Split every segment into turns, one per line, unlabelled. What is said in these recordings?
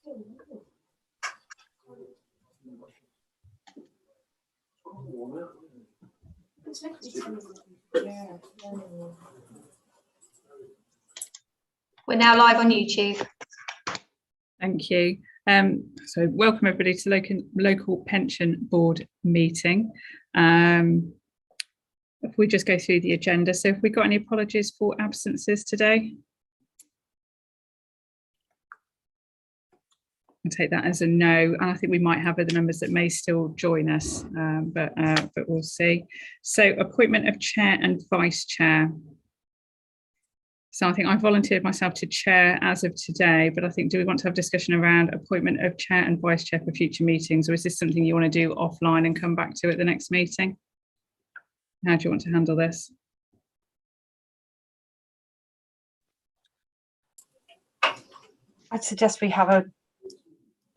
We're now live on YouTube.
Thank you. So welcome everybody to local pension board meeting. If we just go through the agenda, so have we got any apologies for absences today? I'll take that as a no, and I think we might have other members that may still join us, but we'll see. So appointment of chair and vice chair. So I think I volunteered myself to chair as of today, but I think, do we want to have discussion around appointment of chair and vice chair for future meetings, or is this something you want to do offline and come back to at the next meeting? How do you want to handle this?
I'd suggest we have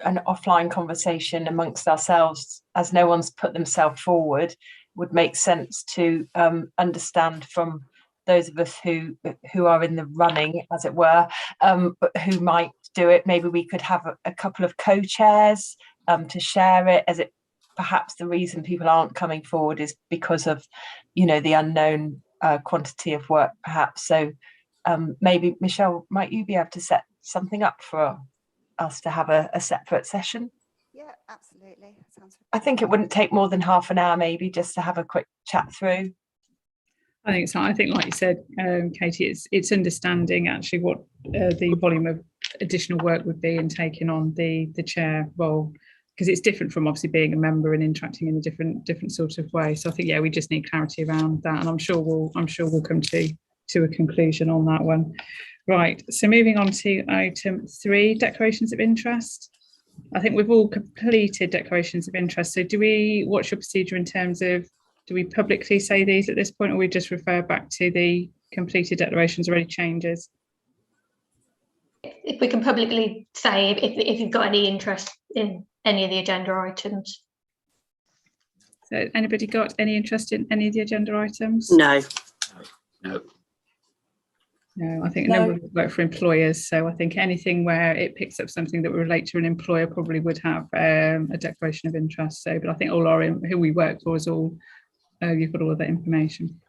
an offline conversation amongst ourselves, as no one's put themselves forward. Would make sense to understand from those of us who are in the running, as it were, but who might do it. Maybe we could have a couple of co-chairs to share it, as it perhaps the reason people aren't coming forward is because of, you know, the unknown quantity of work, perhaps. So maybe, Michelle, might you be able to set something up for us to have a separate session?
Yeah, absolutely. Sounds.
I think it wouldn't take more than half an hour, maybe, just to have a quick chat through.
I think so. I think, like you said, Katie, it's understanding actually what the volume of additional work would be and taking on the chair role, because it's different from obviously being a member and interacting in a different sort of way. So I think, yeah, we just need clarity around that, and I'm sure we'll come to a conclusion on that one. Right. So moving on to item 3, declarations of interest. I think we've all completed declarations of interest. So what's your procedure in terms of, do we publicly say these at this point, or we just refer back to the completed declarations or any changes?
If we can publicly say if you've got any interest in any of the agenda items.
So anybody got any interest in any of the agenda items?
No.
No.
No, I think a number of us work for employers, so I think anything where it picks up something that would relate to an employer probably would have a declaration of interest. So, but I think all our who we work for is all, you've got all of that information.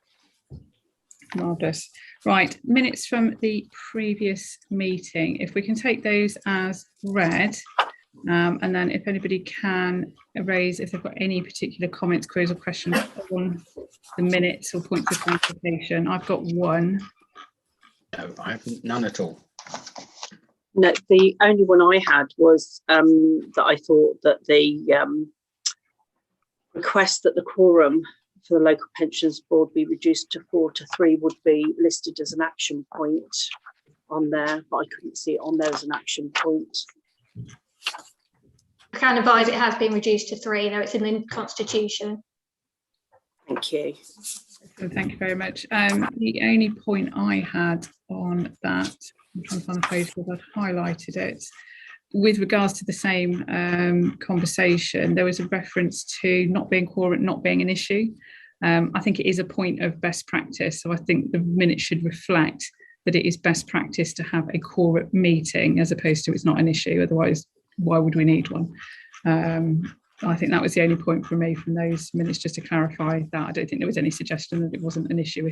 Marvellous. Right, minutes from the previous meeting, if we can take those as read, and then if anybody can raise, if they've got any particular comments, queries or questions on the minutes or points of clarification. I've got one.
No, I haven't, none at all.
No, the only one I had was that I thought that the request that the quorum for the local pensions board be reduced to 4 to 3 would be listed as an action point on there, but I couldn't see it on there as an action point.
I can advise it has been reduced to 3, though it's in the constitution.
Thank you.
Thank you very much. The only point I had on that, I'm trying to find the page because I've highlighted it, with regards to the same conversation, there was a reference to not being quorum, not being an issue. I think it is a point of best practice, so I think the minutes should reflect that it is best practice to have a quorum meeting as opposed to it's not an issue. Otherwise, why would we need one? I think that was the only point for me from those minutes, just to clarify that. I don't think there was any suggestion that it wasn't an issue.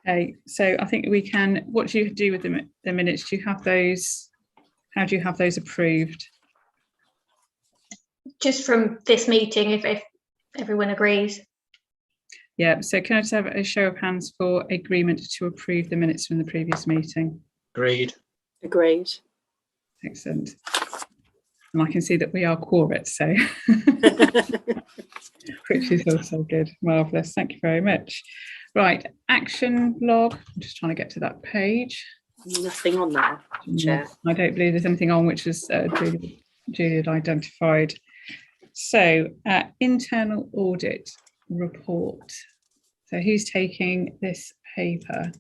Okay, so I think we can, what do you do with the minutes? Do you have those, how do you have those approved?
Just from this meeting, if everyone agrees.
Yeah, so can I just have a show of hands for agreement to approve the minutes from the previous meeting?
Agreed.
Agreed.
Excellent. And I can see that we are quorate, so which is also good. Marvellous. Thank you very much. Right, action log. I'm just trying to get to that page.
Nothing on there, Chair.
I don't believe there's anything on which was Julie had identified. So, internal audit report. So, who's taking this paper?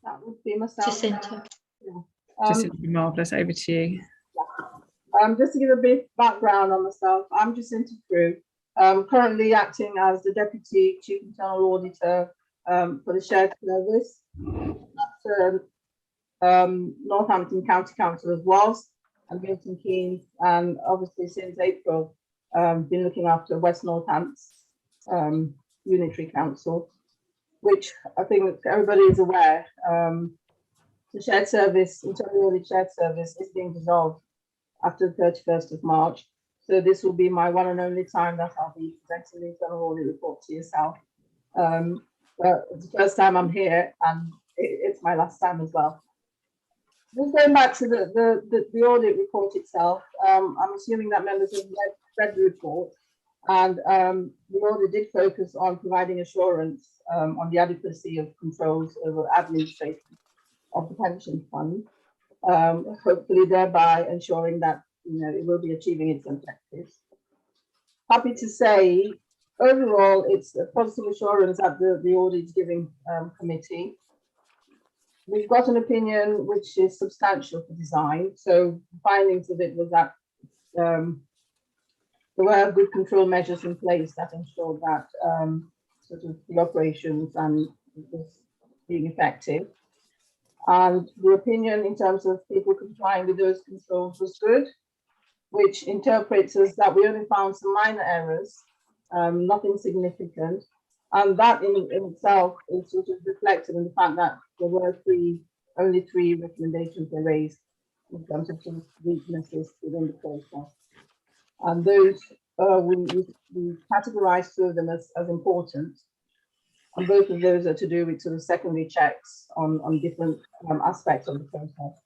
That would be myself.
Jacinta.
Jacinta, marvellous. Over to you.
Just to give a bit background on myself, I'm Jacinta Frew. Currently acting as the Deputy Chief Internal Auditor for the Shared Service. That's Northampton County Council as was, and Milton Keynes, and obviously since April, been looking after West Northants Unitary Council, which I think everybody is aware. The shared service, internal audit shared service, is being dissolved after the 31st of March. So this will be my one and only time that I'll be presenting the internal audit report to yourself. But it's the first time I'm here, and it's my last time as well. Just going back to the audit report itself, I'm assuming that members have read the report, and the audit did focus on providing assurance on the adequacy of controls over administration of the pension fund, hopefully thereby ensuring that it will be achieving its objectives. Happy to say, overall, it's a positive assurance that the audit giving committee. We've got an opinion which is substantial for design. So the findings of it was that there were good control measures in place that ensured that sort of the operations and was being effective. And the opinion in terms of people complying with those controls was good, which interprets as that we only found some minor errors, nothing significant. And that in itself is sort of reflected in the fact that there were only three recommendations were raised in terms of some weaknesses within the process. And those, we categorized two of them as important. And both of those are to do with sort of secondary checks on different aspects of the process.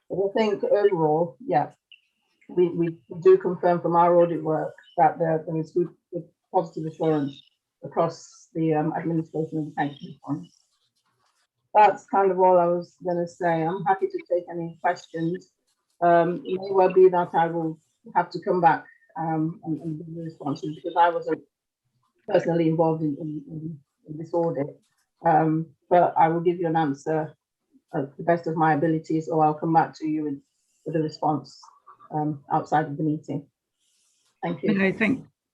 But I think overall, yeah, we do confirm from our audit work that there is good positive assurance across the administration of the pension fund. That's kind of all I was going to say. I'm happy to take any questions. It may well be that I will have to come back and give the responses, because I wasn't personally involved in this audit. But I will give you an answer at the best of my abilities, or I'll come back to you with a response outside of the meeting. Thank you.
No,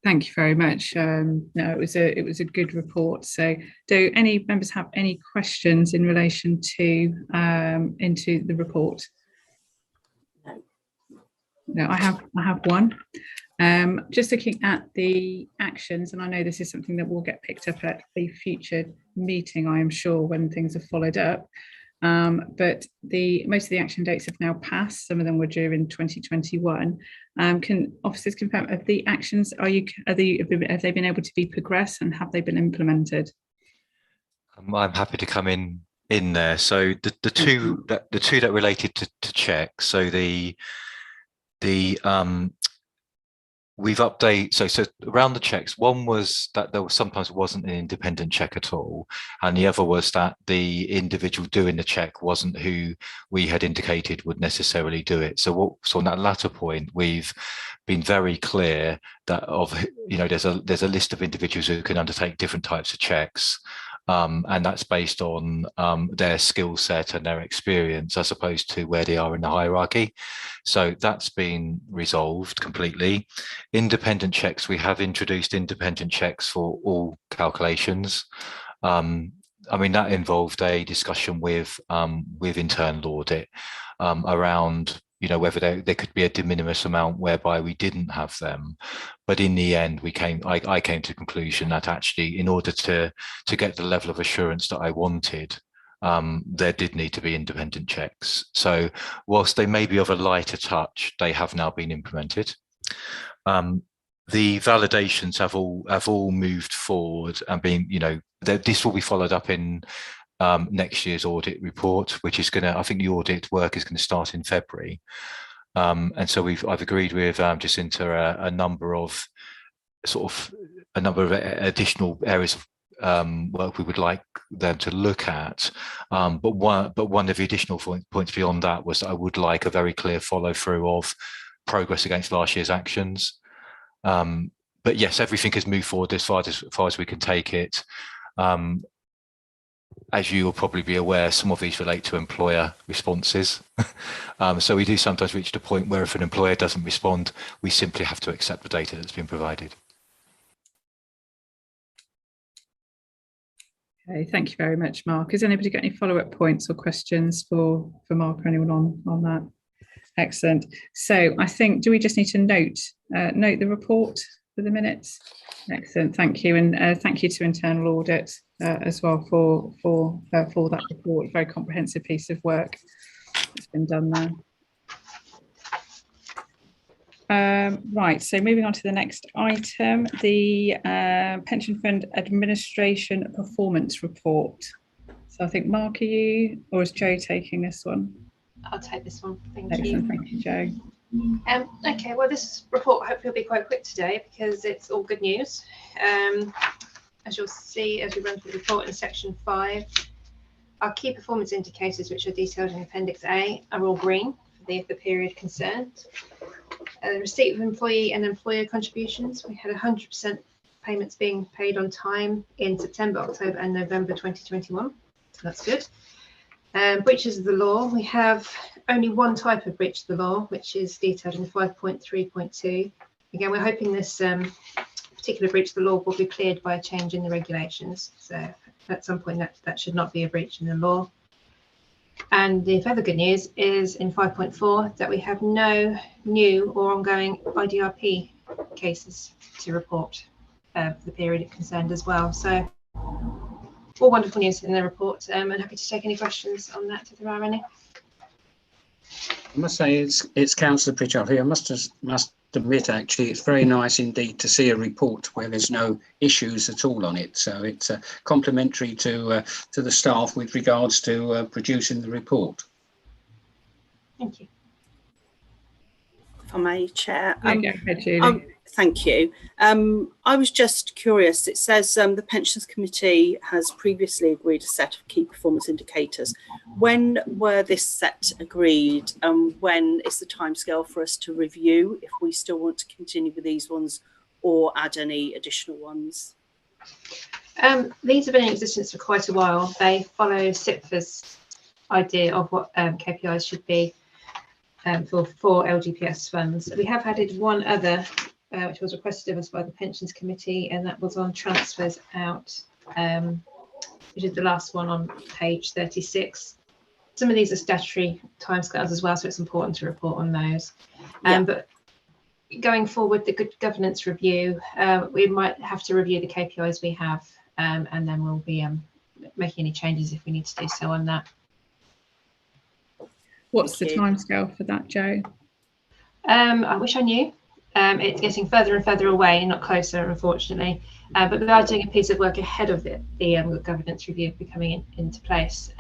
thank you very much. No, it was a good report. So, do any members have any questions in relation to into the report? No, I have one. Just looking at the actions, and I know this is something that will get picked up at a future meeting, I am sure, when things are followed up. But most of the action dates have now passed. Some of them were due in 2021. Can officers confirm, of the actions, have they been able to be progressed, and have they been implemented?
I'm happy to come in there. So the two that related to checks. So we've updated, so around the checks, one was that there was sometimes wasn't an independent check at all, and the other was that the individual doing the check wasn't who we had indicated would necessarily do it. So on that latter point, we've been very clear that there's a list of individuals who can undertake different types of checks. And that's based on their skill set and their experience, as opposed to where they are in the hierarchy. So that's been resolved completely. Independent checks, we have introduced independent checks for all calculations. I mean, that involved a discussion with internal audit around whether there could be a de minimis amount whereby we didn't have them. But in the end, I came to the conclusion that actually, in order to get the level of assurance that I wanted, there did need to be independent checks. So whilst they may be of a lighter touch, they have now been implemented. The validations have all moved forward and been, this will be followed up in next year's audit report, which is I think the audit work is going to start in February. And so I've agreed with Jacinta a number of additional areas of work we would like them to look at. But one of the additional points beyond that was that I would like a very clear follow through of progress against last year's actions. But yes, everything has moved forward as far as we can take it. As you will probably be aware, some of these relate to employer responses. So we do sometimes reach the point where if an employer doesn't respond, we simply have to accept the data that's been provided.
Okay, thank you very much, Mark. Has anybody got any follow-up points or questions for Mark or anyone on that? Excellent. So I think, do we just need to note the report for the minutes? Excellent, thank you, and thank you to Internal Audit as well for that report. Very comprehensive piece of work that's been done there. Right, so moving on to the next item, the Pension Fund Administration Performance Report. So I think, Mark, are you, or is Joe taking this one?
I'll take this one. Thank
Excellent,
you.
thank you, Joe.
Okay, well, this report hopefully will be quite quick today because it's all good news. As you'll see, as we run through the report in section 5, our key performance indicators, which are detailed in Appendix A, are all green for the period concerned. Receipt of employee and employer contributions, we had 100% payments being paid on time in September, October and November 2021, so that's good. Breaches of the law, we have only one type of breach of the law, which is detailed in 5.3.2. Again, we're hoping this particular breach of the law will be cleared by a change in the regulations, so at some point that should not be a breach in the law. And the further good news is in 5.4 that we have no new or ongoing IDRP cases to report for the period concerned as well. So all wonderful news in the report. I'm happy to take any questions on that if there are any.
I must say it's Councillor Pritchard here. I must admit, actually, it's very nice indeed to see a report where there's no issues at all on it. So it's complimentary to the staff with regards to producing the report.
Thank you.
If I may, Chair.
Go ahead, Julie.
Thank you. I was just curious. It says the Pensions Committee has previously agreed a set of key performance indicators. When were this set agreed? When is the timescale for us to review if we still want to continue with these ones or add any additional ones?
These have been in existence for quite a while. They follow SIPFA's idea of what KPIs should be for LGPS funds. We have added one other which was requested of us by the Pensions Committee, and that was on transfers out, which is the last one on page 36. Some of these are statutory timescales as well, so it's important to report on those. But going forward, the good governance review, we might have to review the KPIs we have, and then we'll be making any changes if we need to do so on that.
What's the timescale for that, Joe?
I wish I knew. It's getting further and further away, not closer, unfortunately. But we are doing a piece of work ahead of it, the governance review coming into place,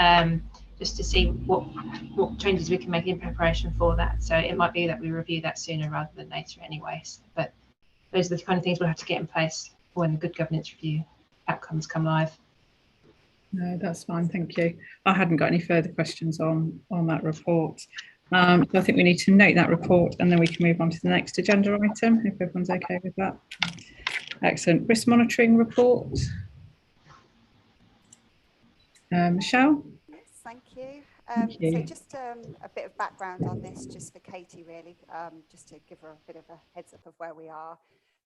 just to see what changes we can make in preparation for that. So it might be that we review that sooner rather than later anyways. But those are the kind of things we'll have to get in place when the good governance review outcomes come live.
No, that's fine, thank you. I hadn't got any further questions on that report. So I think we need to note that report and then we can move on to the next agenda item, if everyone's okay with that. Excellent. Risk monitoring report. Michelle?
Yes, thank you.
Thank you.
So just a bit of background on this, just for Katie, really, just to give her a bit of a heads up of where we are.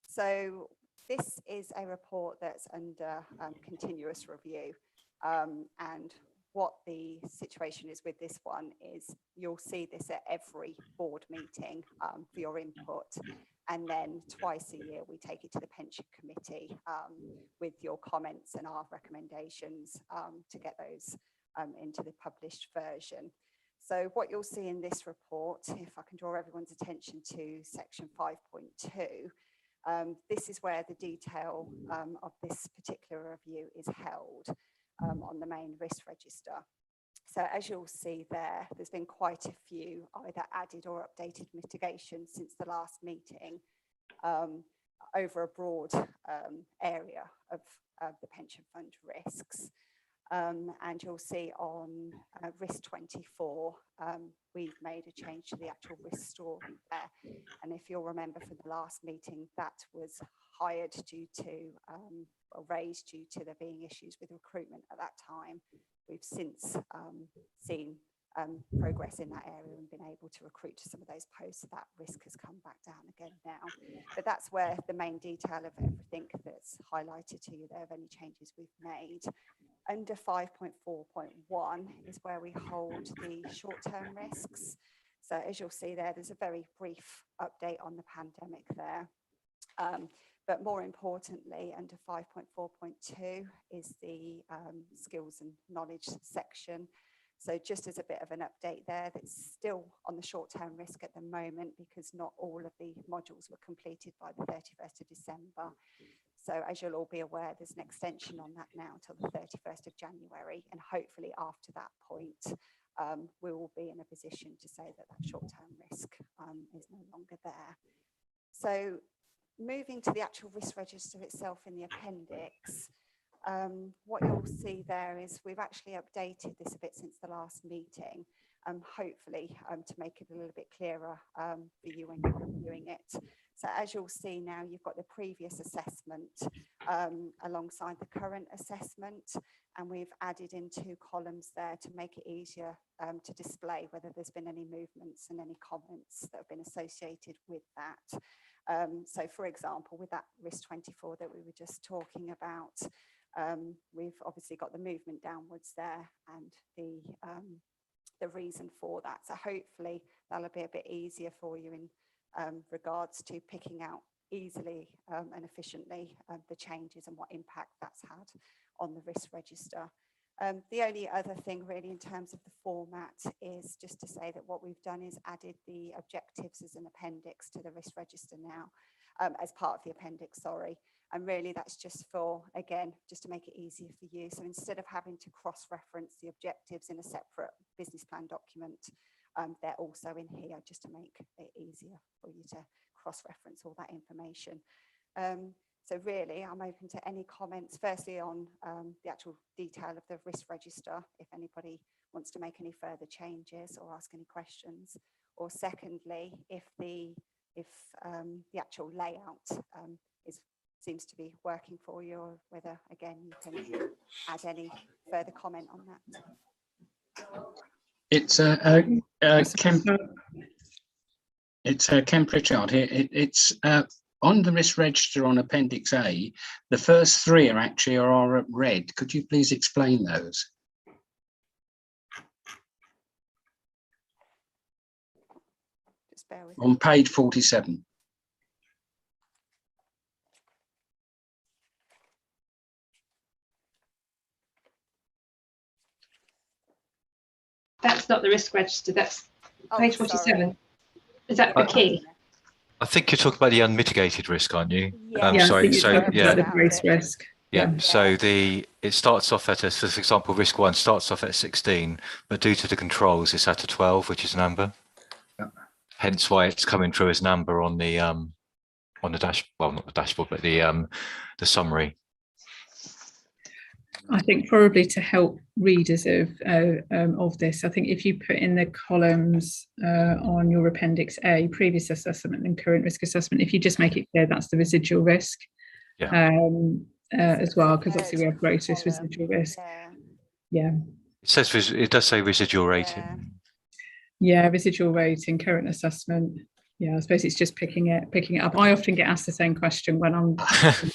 So this is a report that's under continuous review. And what the situation is with this one is you'll see this at every board meeting for your input, and then twice a year we take it to the pension committee with your comments and our recommendations to get those into the published version. So what you'll see in this report, if I can draw everyone's attention to section 5.2, this is where the detail of this particular review is held on the main risk register. So as you'll see there, there's been quite a few either added or updated mitigations since the last meeting over a broad area of the pension fund risks. And you'll see on risk 24, we've made a change to the actual risk story there. And if you'll remember from the last meeting, that was hired due to, or raised due to there being issues with recruitment at that time. We've since seen progress in that area and been able to recruit to some of those posts, so that risk has come back down again now. But that's where the main detail of everything that's highlighted to you there, of any changes we've made. under 5.4.1 is where we hold the short-term risks. So as you'll see there's a very brief update on the pandemic there. But more importantly, under 5.4.2 is the skills and knowledge section. So just as a bit of an update there, that's still on the short-term risk at the moment because not all of the modules were completed by the 31st of December. So as you'll all be aware, there's an extension on that now till the 31st of January. And hopefully after that point, we will be in a position to say that that short-term risk is no longer there. So moving to the actual risk register itself in the appendix, what you'll see there is we've actually updated this a bit since the last meeting, hopefully to make it a little bit clearer for you when you're reviewing it. So as you'll see now, you've got the previous assessment alongside the current assessment, and we've added in 2 columns there to make it easier to display whether there's been any movements and any comments that have been associated with that. So for example, with that risk 24 that we were just talking about, we've obviously got the movement downwards there and the reason for that. So hopefully that'll be a bit easier for you in regards to picking out easily and efficiently the changes and what impact that's had on the risk register. The only other thing really in terms of the format is just to say that what we've done is added the objectives as an appendix to the risk register now, as part of the appendix, sorry. And really that's just for, again, just to make it easier for you. So instead of having to cross-reference the objectives in a separate business plan document, they're also in here just to make it easier for you to cross-reference all that information. So really, I'm open to any comments, firstly on the actual detail of the risk register, if anybody wants to make any further changes or ask any questions, or secondly, if the actual layout seems to be working for you, or whether, again, you can add any further comment on that.
It's Ken Pritchard here. It's on the risk register on Appendix A, the first 3 are actually red. Could you please explain those?
Just bear with
on
me.
page 47.
That's not the risk register, that's
Oh,
page 47. Is that the key?
I think you're talking about the unmitigated risk, aren't you?
Yeah,
Yeah, I
sorry.
think
So
you're talking
yeah,
about the gross risk.
yeah.
Yeah.
So it starts off at for example, risk 1 starts off at 16, but due to the controls, it's at a 12, which is an amber.
Yeah.
Hence why it's coming through as an amber on the dash. Well, not the dashboard, but the summary.
I think probably to help readers of this, I think if you put in the columns on your Appendix A, previous assessment and current risk assessment, if you just make it clear that's the residual risk,
Yeah.
As well, because obviously we have gross risk, residual risk. Yeah.
It says it does say residual rating.
Yeah, residual rating, current assessment. Yeah, I suppose it's just picking it up. I often get asked the same question when I'm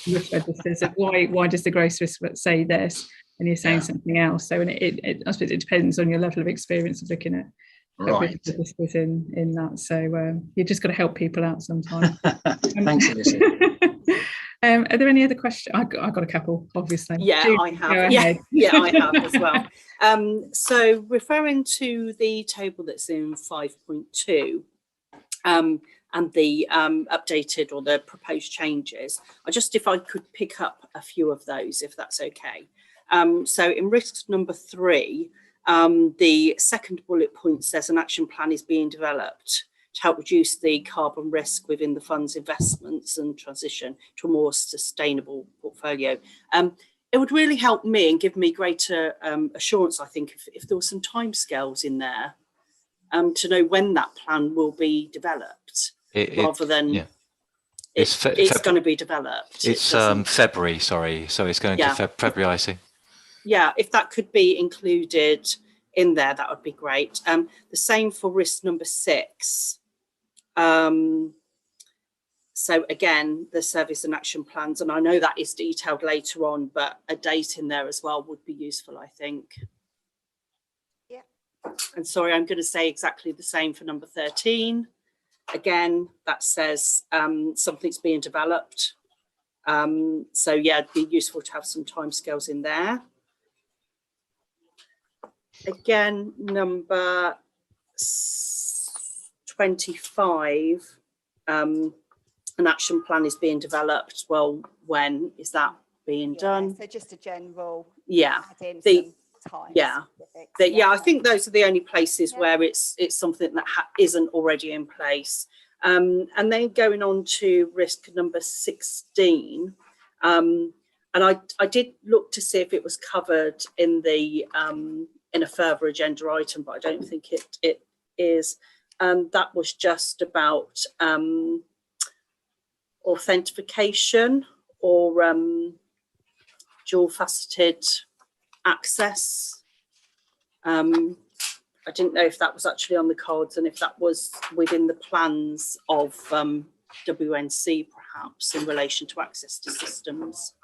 risk registers of why does the gross risk say this and you're saying something else. So and I suppose it depends on your level of experience of looking at risk registers in that. So you just got to help people out sometimes.
Thanks, Alyssa.
Are there any other questions? I got a couple, obviously.
Yeah, I have. Yeah, I have as well. So referring to the table that's in 5.2. And the updated or the proposed changes, if I could pick up a few of those, if that's okay. So in risk number 3, the second bullet point says an action plan is being developed to help reduce the carbon risk within the fund's investments and transition to a more sustainable portfolio. It would really help me and give me greater assurance, I think, if there were some timescales in there. To know when that plan will be developed, rather than it's going to be developed.
It's February, sorry. So it's going to February, I see.
Yeah, if that could be included in there, that would be great. The same for risk number 6. So again, the service and action plans, and I know that is detailed later on, but a date in there as well would be useful, I think.
Yeah.
And sorry, I'm going to say exactly the same for number 13. Again, that says something's being developed. So yeah, it'd be useful to have some timescales in there. Again, number 25, an action plan is being developed. Well, when is that being done?
So just a general.
Yeah.
Add in
The,
some time
yeah.
specifics.
Yeah, I think those are the only places where it's something that isn't already in place. And then going on to risk number 16, and I did look to see if it was covered in the in a further agenda item, but I don't think it is. That was just about authentication or dual faceted access. I didn't know if that was actually on the cards and if that was within the plans of WNC perhaps in relation to access to systems.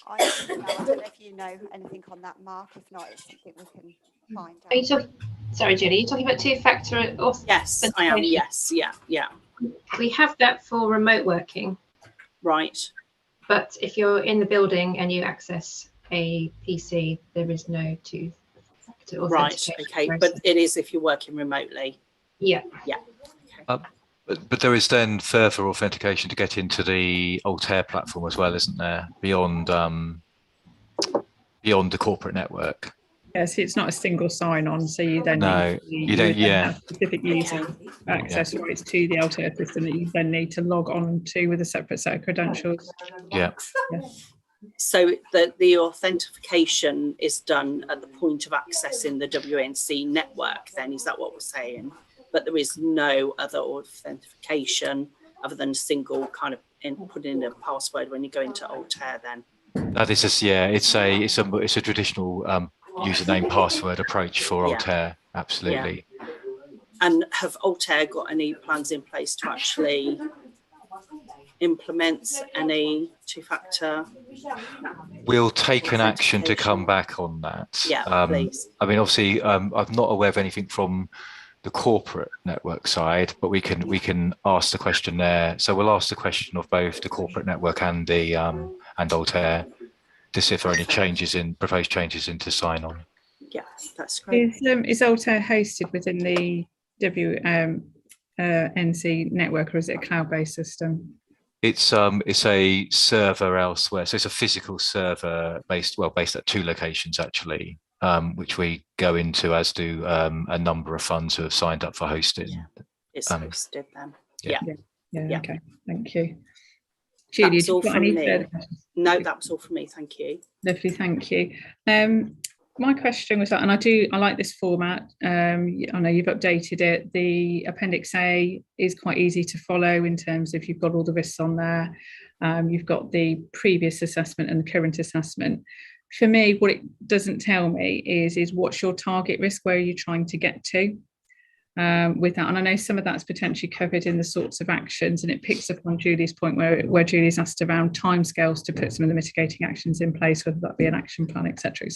I don't know if you know anything on that, Mark. If not, it's something we can find out.
Are you talking, sorry, Julie, are you talking about two-factor authentication?
Yes, I am. Yes, yeah.
We have that for remote working.
Right.
But if you're in the building and you access a PC, there is no two-factor authentication.
Right, okay, but it is if you're working remotely.
Yeah.
Yeah.
Okay. But there is then further authentication to get into the Altair platform as well, isn't there? Beyond the corporate network.
Yes, it's not a single sign-on, so you then
have
specific user access rights to the Altair system that you then need to log on to with a separate set of credentials.
Yeah.
So the authentication is done at the point of accessing the WNC network. Then is that what we're saying? But there is no other authentication other than a single kind of put in a password when you go into Altair. Then
that is just it's a traditional username password approach for Altair. Absolutely.
Yeah. And have Altair got any plans in place to actually implement any two-factor?
We'll take an action to come back on that.
Yeah, please.
I mean, obviously, I'm not aware of anything from the corporate network side, but we can ask the question there. So we'll ask the question of both the corporate network and the and Altair to see if there are any proposed changes into sign-on.
Yeah, that's great.
Is Altair hosted within the WNC network, or is it a cloud-based system?
It's a server elsewhere, so it's a physical server based at 2 locations actually, which we go into, as do a number of funds who have signed up for hosting.
Yeah. It's hosted then.
Yeah. Okay, thank you. Julie,
that's all from me. No, that was all from me. Thank you.
Lovely, thank you. My question was that, and I like this format. I know you've updated it. The Appendix A is quite easy to follow in terms of you've got all the risks on there. You've got the previous assessment and the current assessment. For me, what it doesn't tell me is what's your target risk? Where are you trying to get to with that? And I know some of that's potentially covered in the sorts of actions, and it picks up on Julie's point where Julie's asked around timescales to put some of the mitigating actions in place, whether that be an action plan, et cetera.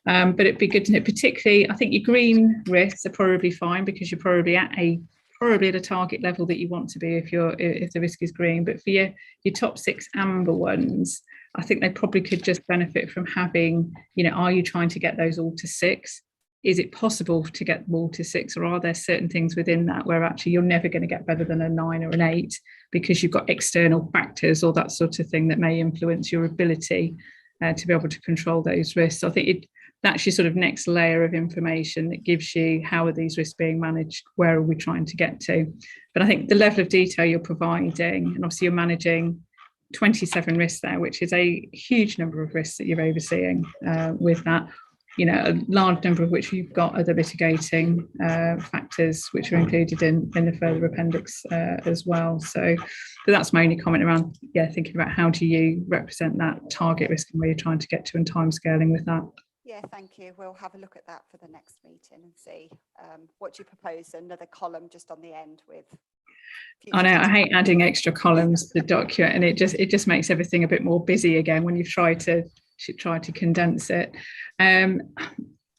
But it'd be good to know, particularly, I think your green risks are probably fine because you're probably at a target level that you want to be if the risk is green. But for your top 6 amber ones, I think they probably could just benefit from having, are you trying to get those all to 6? Is it possible to get them all to 6, or are there certain things within that where actually you're never going to get better than a 9 or an 8 because you've got external factors or that sort of thing that may influence your ability to be able to control those risks? So I think that's your sort of next layer of information that gives you how are these risks being managed, where are we trying to get to. But I think the level of detail you're providing, and obviously you're managing 27 risks there, which is a huge number of risks that you're overseeing with that. A large number of which you've got other mitigating factors which are included in the further appendix as well. So that's my only comment around, thinking about how do you represent that target risk and where you're trying to get to and time scaling with that.
Yeah, thank you. We'll have a look at that for the next meeting and see what do you propose. Another column just on the end with.
I know, I hate adding extra columns to the document, and it just makes everything a bit more busy again when you try to condense it. I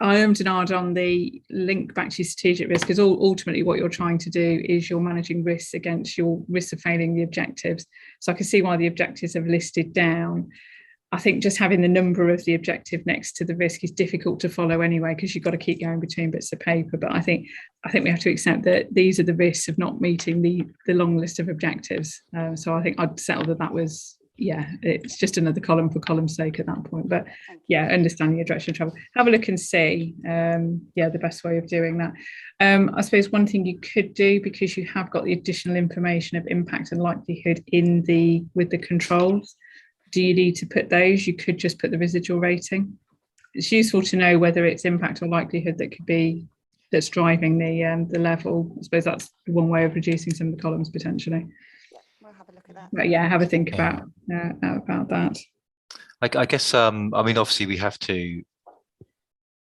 am denied on the link back to your strategic risk, because ultimately what you're trying to do is you're managing risks against your risks of failing the objectives. So I can see why the objectives are listed down. I think just having the number of the objective next to the risk is difficult to follow anyway, because you've got to keep going between bits of paper. But I think we have to accept that these are the risks of not meeting the long list of objectives. So I think I'd settle that was, yeah, it's just another column for column's sake at that point. But yeah, understanding your direction of travel. Have a look and see, the best way of doing that. I suppose one thing you could do, because you have got the additional information of impact and likelihood with the controls. Do you need to put those? You could just put the residual rating. It's useful to know whether it's impact or likelihood that's driving the level. I suppose that's one way of reducing some of the columns potentially.
Yeah, we'll have a look at that.
But yeah, have a think about that.
I guess I mean, obviously we have to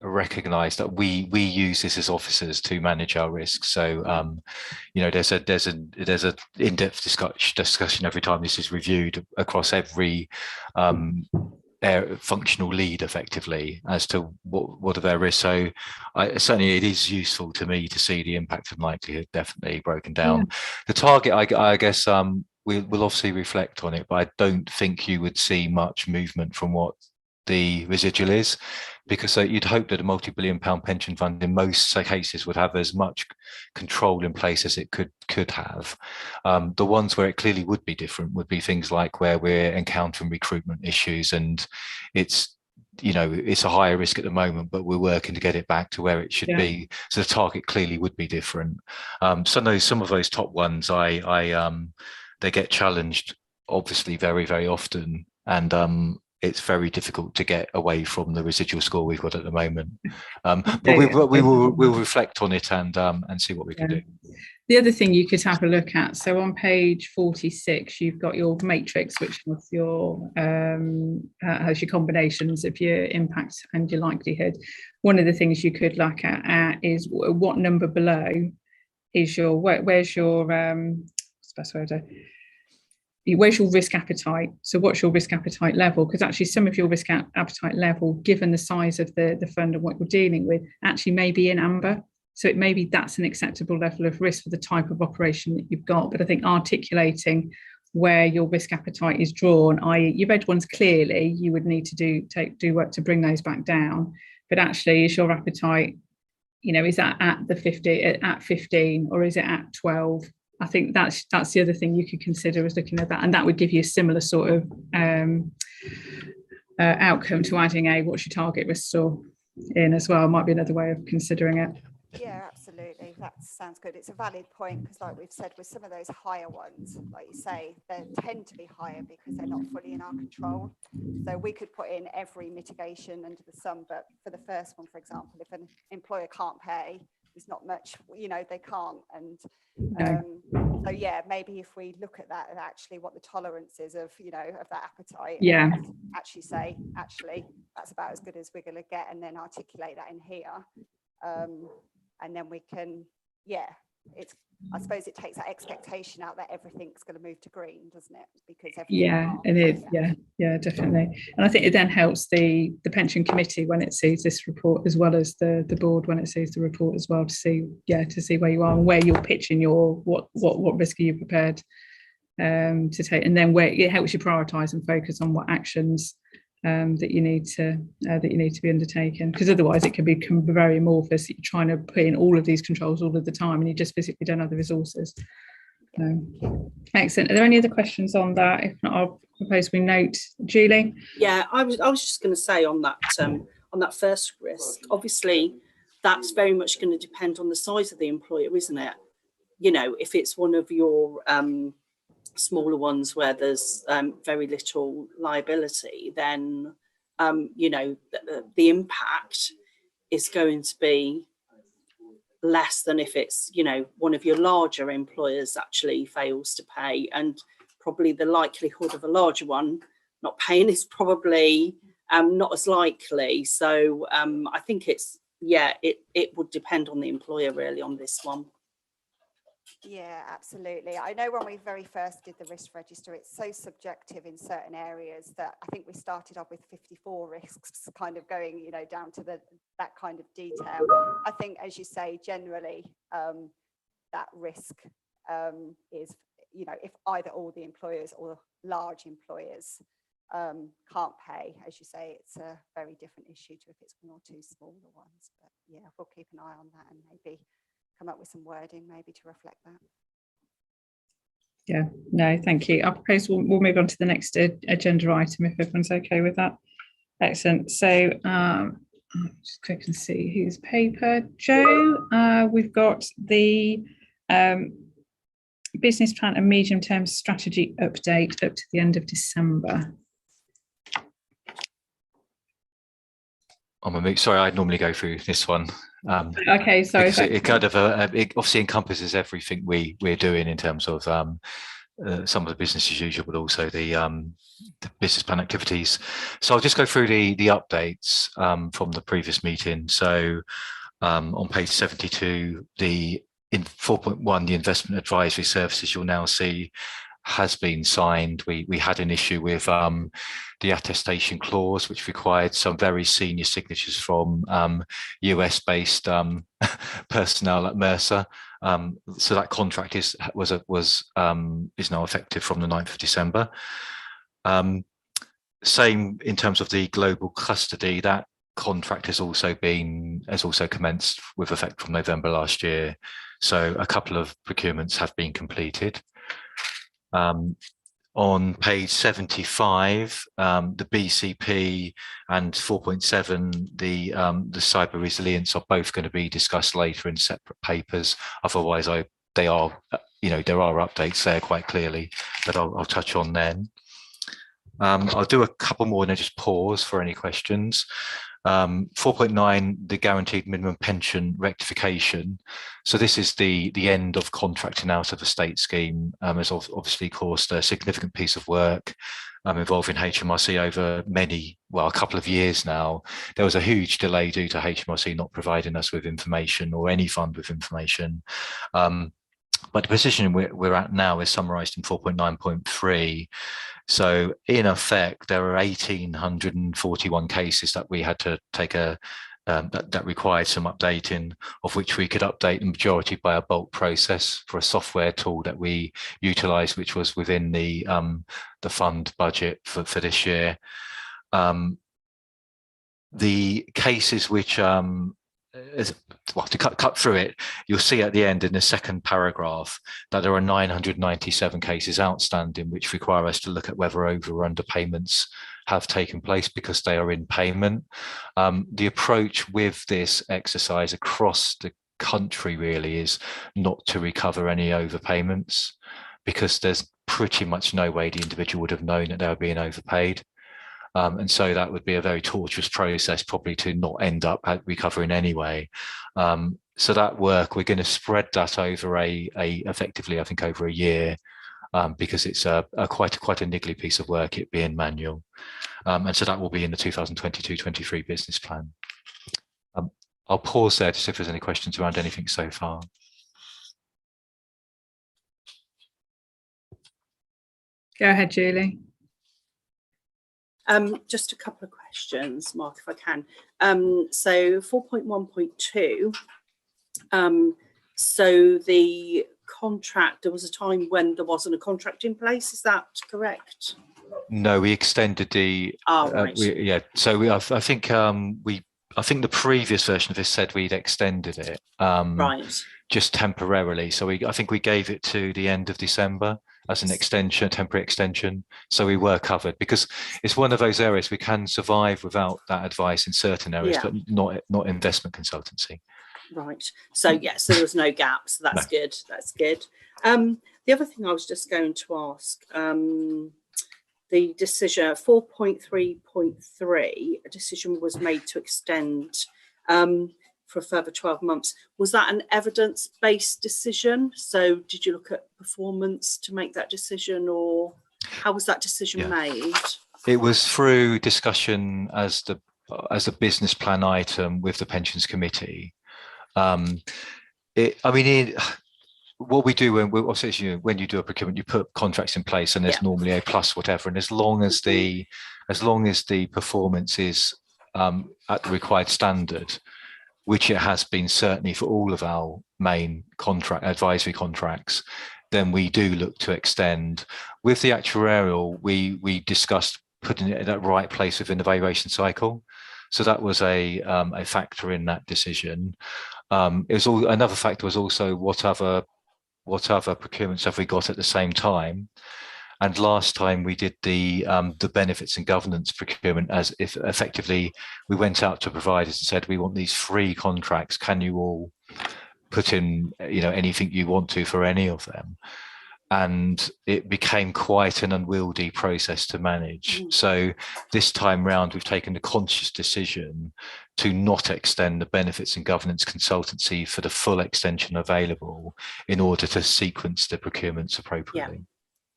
recognize that we use this as officers to manage our risks. So there's a in-depth discussion every time this is reviewed across every functional lead effectively as to what are their risks. So certainly it is useful to me to see the impact and likelihood definitely broken down. Yeah. The target, I guess we'll obviously reflect on it, but I don't think you would see much movement from what the residual is, because you'd hope that a multi-billion-pound pension fund in most cases would have as much control in place as it could have. The ones where it clearly would be different would be things like where we're encountering recruitment issues, and it's a higher risk at the moment, but we're working to get it back to where it should be. So the target clearly would be different. Some of those top ones, they get challenged obviously very, very often, and it's very difficult to get away from the residual score we've got at the moment. But we'll reflect on it and see what we can do.
The other thing you could have a look at, so on page 46, you've got your matrix, which has your combinations of your impact and your likelihood. One of the things you could look at is what number below is where's your what's the best way to do? Where's your risk appetite? So what's your risk appetite level? Because actually some of your risk appetite level, given the size of the fund and what you're dealing with, actually may be in amber. So it may be that's an acceptable level of risk for the type of operation that you've got. But I think articulating where your risk appetite is drawn, i.e. you read ones clearly, you would need to do work to bring those back down. But actually, is your appetite, is that at 15 or is it at 12? I think that's the other thing you could consider is looking at that, and that would give you a similar sort of outcome to adding what's your target risk score in as well. Might be another way of considering it.
Yeah, absolutely. That sounds good. It's a valid point, because like we've said, with some of those higher ones, like you say, they tend to be higher because they're not fully in our control. So we could put in every mitigation under the sun, but for the first one, for example, if an employer can't pay, there's not much, they can't. And so yeah, maybe if we look at that and actually what the tolerance is of of that appetite, actually say that's about as good as we're going to get, and then articulate that in here, and then we can I suppose it takes that expectation out that everything's going to move to green, doesn't it? Because it is. Yeah, definitely. And I think it then helps the pension committee when it sees this report, as well as the board when it sees the report as well, to see where you are and where you're pitching what risk are you prepared to take, and then where it helps you prioritise and focus on what actions that you need to be undertaken, because otherwise it can become very amorphous. You're trying to put in all of these controls all of the time and you just physically don't have the resources. Excellent. Are there any other questions on that? If not, I'll propose we note. Julie?
Yeah, I was just going to say on that first risk, obviously that's very much going to depend on the size of the employer, isn't it? If it's one of your smaller ones where there's very little liability, then the impact is going to be less than if it's one of your larger employers actually fails to pay, and probably the likelihood of a larger one not paying is probably not as likely. So I think it's, yeah, it would depend on the employer really on this one.
Yeah, absolutely. I know when we very first did the risk register, it's so subjective in certain areas that I think we started off with 54 risks, kind of going, you know, down to that kind of detail. I think, as you say, generally that risk is, you know, if either all the employers or large employers can't pay, as you say, it's a very different issue to if it's one or two smaller ones. But yeah, we'll keep an eye on that and maybe come up with some wording maybe to reflect that.
Yeah, no, thank you. I propose we'll move on to the next agenda item if everyone's okay with that. Excellent. So I'll just click and see whose paper. Joe, we've got the business plan and medium-term strategy update up to the end of December.
Sorry, I normally go through this one.
Okay, sorry.
It kind of it obviously encompasses everything we're doing in terms of some of the business as usual, but also the business plan activities. So I'll just go through the updates from the previous meeting. So on page 72, in 4.1, the investment advisory services you'll now see has been signed. We had an issue with the attestation clause, which required some very senior signatures from US-based personnel at Mercer. So that contract is now effective from the 9th of December. Same in terms of the global custody. That contract has also commenced with effect from November last year. So a couple of procurements have been completed. On page 75, the BCP and 4.7, the cyber resilience are both going to be discussed later in separate papers. Otherwise, there are updates there quite clearly that I'll touch on then. I'll do a couple more and then just pause for any questions. 4.9, the guaranteed minimum pension rectification. So this is the end of contracting out of the state scheme. Has obviously caused a significant piece of work involving HMRC over a couple of years now. There was a huge delay due to HMRC not providing us with information or any fund with information. But the position we're at now is summarised in 4.9.3. So in effect, there are 1,841 cases that we had to take that required some updating, of which we could update the majority by a bulk process for a software tool that we utilised, which was within the fund budget for this year. The cases which to cut through it, you'll see at the end in the second paragraph that there are 997 cases outstanding which require us to look at whether over or under payments have taken place because they are in payment. The approach with this exercise across the country really is not to recover any overpayments, because there's pretty much no way the individual would have known that they were being overpaid. And so that would be a very torturous process, probably to not end up recovering anyway. So that work, we're going to spread that over effectively, I think, over a year, because it's quite a niggly piece of work, it being manual. And so that will be in the 2022-23 business plan. I'll pause there to see if there's any questions around anything so far.
Go ahead, Julie.
Just a couple of questions, Mark, if I can. So 4.1.2, so the contract, there was a time when there wasn't a contract in place, is that correct?
No, we extended the
right.
I think the previous version of this said we'd extended it
right,
just temporarily. So I think we gave it to the end of December as an extension, temporary extension. So we were covered, because it's one of those areas we can survive without that advice in certain areas, but not investment consultancy.
Right. So yeah, so there was no gap. So that's good. That's good. The other thing I was just going to ask, the decision 4.3.3, a decision was made to extend for a further 12 months. Was that an evidence-based decision? So did you look at performance to make that decision, or how was that decision made?
It was through discussion as a business plan item with the pensions committee. What we do when you do a procurement, you put contracts in place, and there's normally a plus whatever, and as long as the performance is at the required standard, which it has been certainly for all of our main advisory contracts, then we do look to extend. With the actuarial, we discussed putting it at the right place within the valuation cycle. So that was a factor in that decision. Another factor was also what other procurements have we got at the same time. And last time we did the benefits and governance procurement, as if effectively we went out to providers and said, we want these 3 contracts. Can you all put in, anything you want to for any of them? And it became quite an unwieldy process to manage. So this time round, we've taken the conscious decision to not extend the benefits and governance consultancy for the full extension available in order to sequence the procurements appropriately.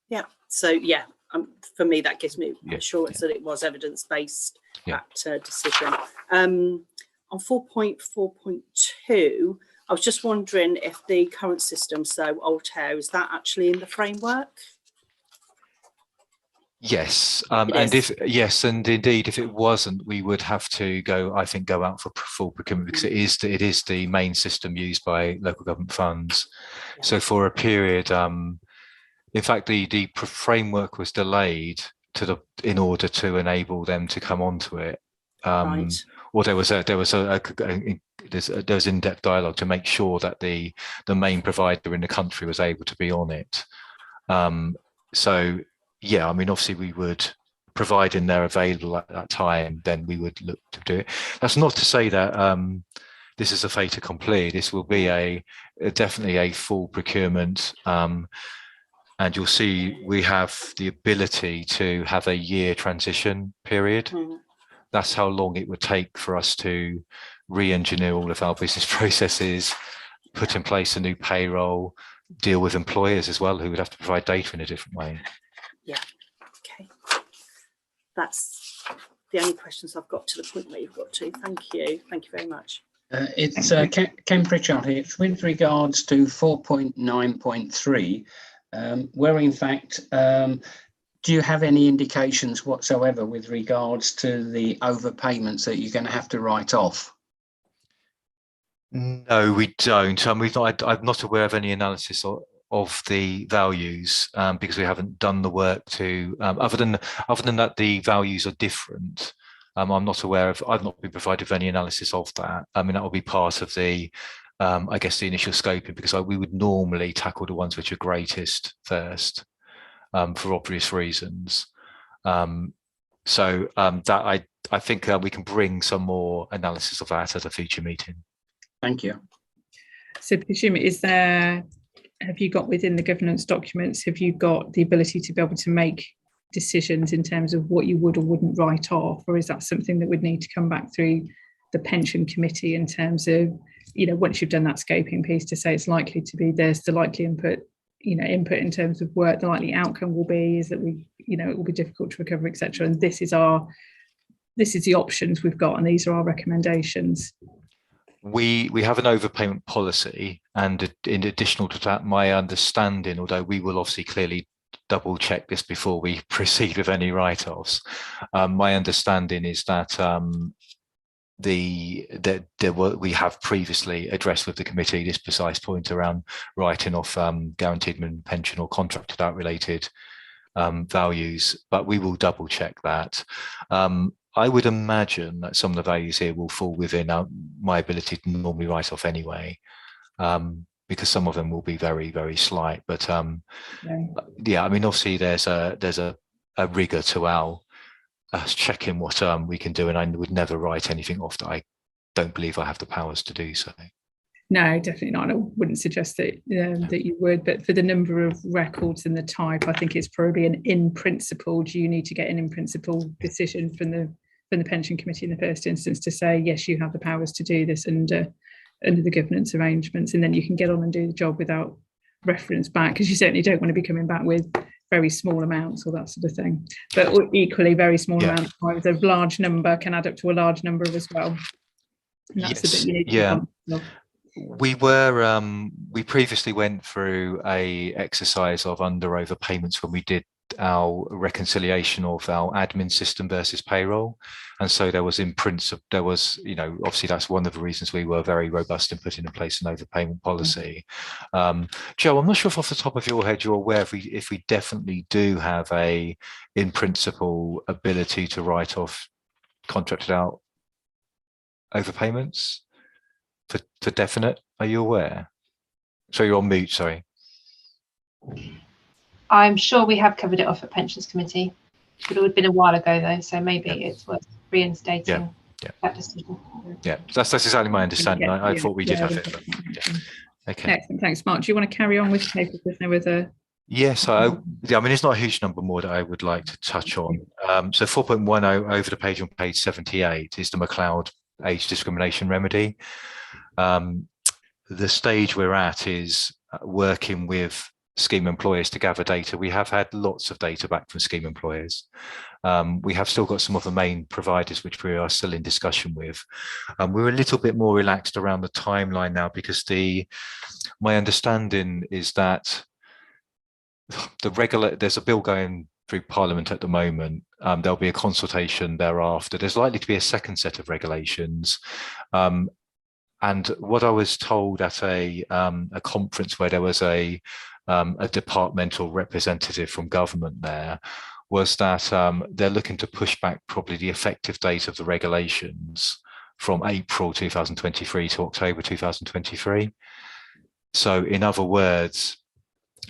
Yeah. So for me, that gives me assurance that it was evidence-based, that decision. On 4.4.2, I was just wondering if the current system, so Altair, is that actually in the framework?
Yes, and indeed, if it wasn't, we would have to go out for full procurement, because it is the main system used by local government funds. So for a period, in fact, the framework was delayed in order to enable them to come onto it. Or there was in-depth dialogue to make sure that the main provider in the country was able to be on it. Obviously we would, providing they're available at that time, then we would look to do it. That's not to say that this is a fait accompli. This will be definitely a full procurement. And you'll see we have the ability to have a year transition period. That's how long it would take for us to re-engineer all of our business processes, put in place a new payroll, deal with employers as well, who would have to provide data in a different way.
Yeah, okay. That's the only questions I've got to the point where you've got to. Thank you very much.
It's Ken Pritchard here. It's with regards to 4.9.3, where in fact, do you have any indications whatsoever with regards to the overpayments that you're going to have to write off?
No, we don't. I'm not aware of any analysis of the values, because we haven't done the work to. Other than that, the values are different. I'm not aware of. I've not been provided with any analysis of that. I mean, that will be part of the, I guess, the initial scoping, because we would normally tackle the ones which are greatest first. For obvious reasons. I think we can bring some more analysis of that at a future meeting.
Thank you.
So presume have you got within the governance documents, have you got the ability to be able to make decisions in terms of what you would or wouldn't write off, or is that something that would need to come back through the pension committee in terms of, once you've done that scoping piece, to say it's likely to be, there's the likely input in terms of work, the likely outcome will be is that it will be difficult to recover, etc. And this is the options we've got, and these are our recommendations.
We have an overpayment policy, and in additional to that, my understanding, although we will obviously clearly double check this before we proceed with any write-offs, my understanding is that we have previously addressed with the committee this precise point around writing off guaranteed minimum pension or contracted out related values, but we will double check that. I would imagine that some of the values here will fall within my ability to normally write off anyway, because some of them will be very, very slight. But obviously there's a rigor to our checking what we can do, and I would never write anything off that I don't believe I have the powers to do so.
No, definitely not. I wouldn't suggest that you would, but for the number of records and the type, I think it's probably an in principle. Do you need to get an in principle decision from the pension committee in the first instance to say yes, you have the powers to do this under the governance arrangements, and then you can get on and do the job without reference back, because you certainly don't want to be coming back with very small amounts or that sort of thing. But equally, very small amounts times a large number can add up to a large number as well. And that's the bit you need to be conscious of.
We previously went through a exercise of overpayments when we did our reconciliation of our admin system versus payroll, and so there was obviously that's one of the reasons we were very robust in putting in place an overpayment policy. Joe, I'm not sure if off the top of your head you're aware if we definitely do have a in principle ability to write off contracted out overpayments for definite. Are you aware? So you're on mute, sorry.
I'm sure we have covered it off at Pensions Committee, but it would have been a while ago though, so maybe it's worth reinstating that decision. Yeah,
that's exactly my understanding. I thought we did have it. Okay.
Excellent, thanks. Mark, do you want to carry on with papers? There's no other.
Yes, I mean, it's not a huge number more that I would like to touch on. So 4.10 over the page on page 78 is the McLeod age discrimination remedy. The stage we're at is working with scheme employers to gather data. We have had lots of data back from scheme employers. We have still got some of the main providers which we are still in discussion with. We're a little bit more relaxed around the timeline now because my understanding is that there's a bill going through Parliament at the moment. There'll be a consultation thereafter. There's likely to be a second set of regulations. And what I was told at a conference where there was a departmental representative from government there was that they're looking to push back probably the effective date of the regulations from April 2023 to October 2023. So in other words,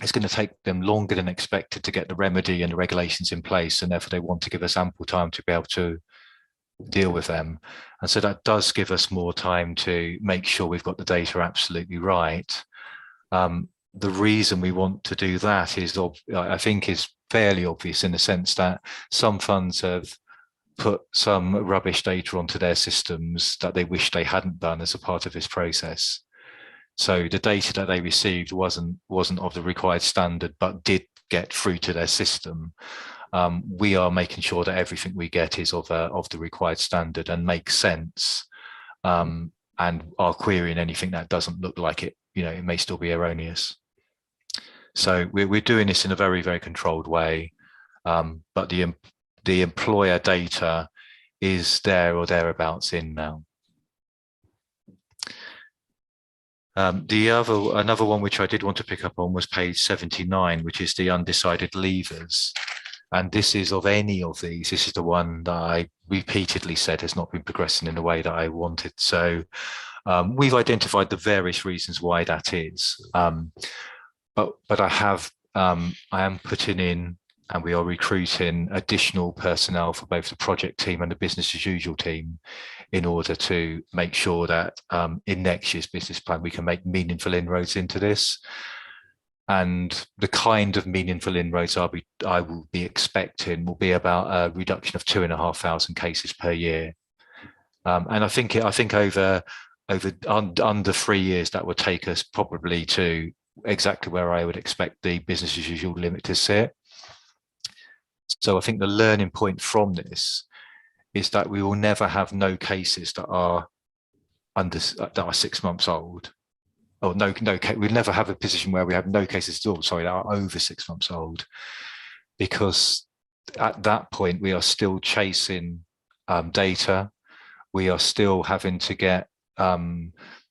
it's going to take them longer than expected to get the remedy and the regulations in place, and therefore they want to give us ample time to be able to deal with them. And so that does give us more time to make sure we've got the data absolutely right. The reason we want to do that is, I think, is fairly obvious in the sense that some funds have put some rubbish data onto their systems that they wish they hadn't done as a part of this process. So the data that they received wasn't of the required standard, but did get through to their system. We are making sure that everything we get is of the required standard and makes sense, and are querying anything that doesn't look like it. It may still be erroneous. So we're doing this in a very, very controlled way, but the employer data is there or thereabouts in now. Another one which I did want to pick up on was page 79, which is the undecided leavers. And this is of any of these, this is the one that I repeatedly said has not been progressing in the way that I wanted. So we've identified the various reasons why that is. But I am putting in, and we are recruiting additional personnel for both the project team and the business as usual team in order to make sure that in next year's business plan, we can make meaningful inroads into this. And the kind of meaningful inroads I will be expecting will be about a reduction of 2,500 cases per year. And I think over under 3 years, that would take us probably to exactly where I would expect the business as usual limit to sit. So I think the learning point from this is that we will never have no cases that are 6 months old. Or we'll never have a position where we have no cases at all, that are over 6 months old, because at that point we are still chasing data. We are still having to get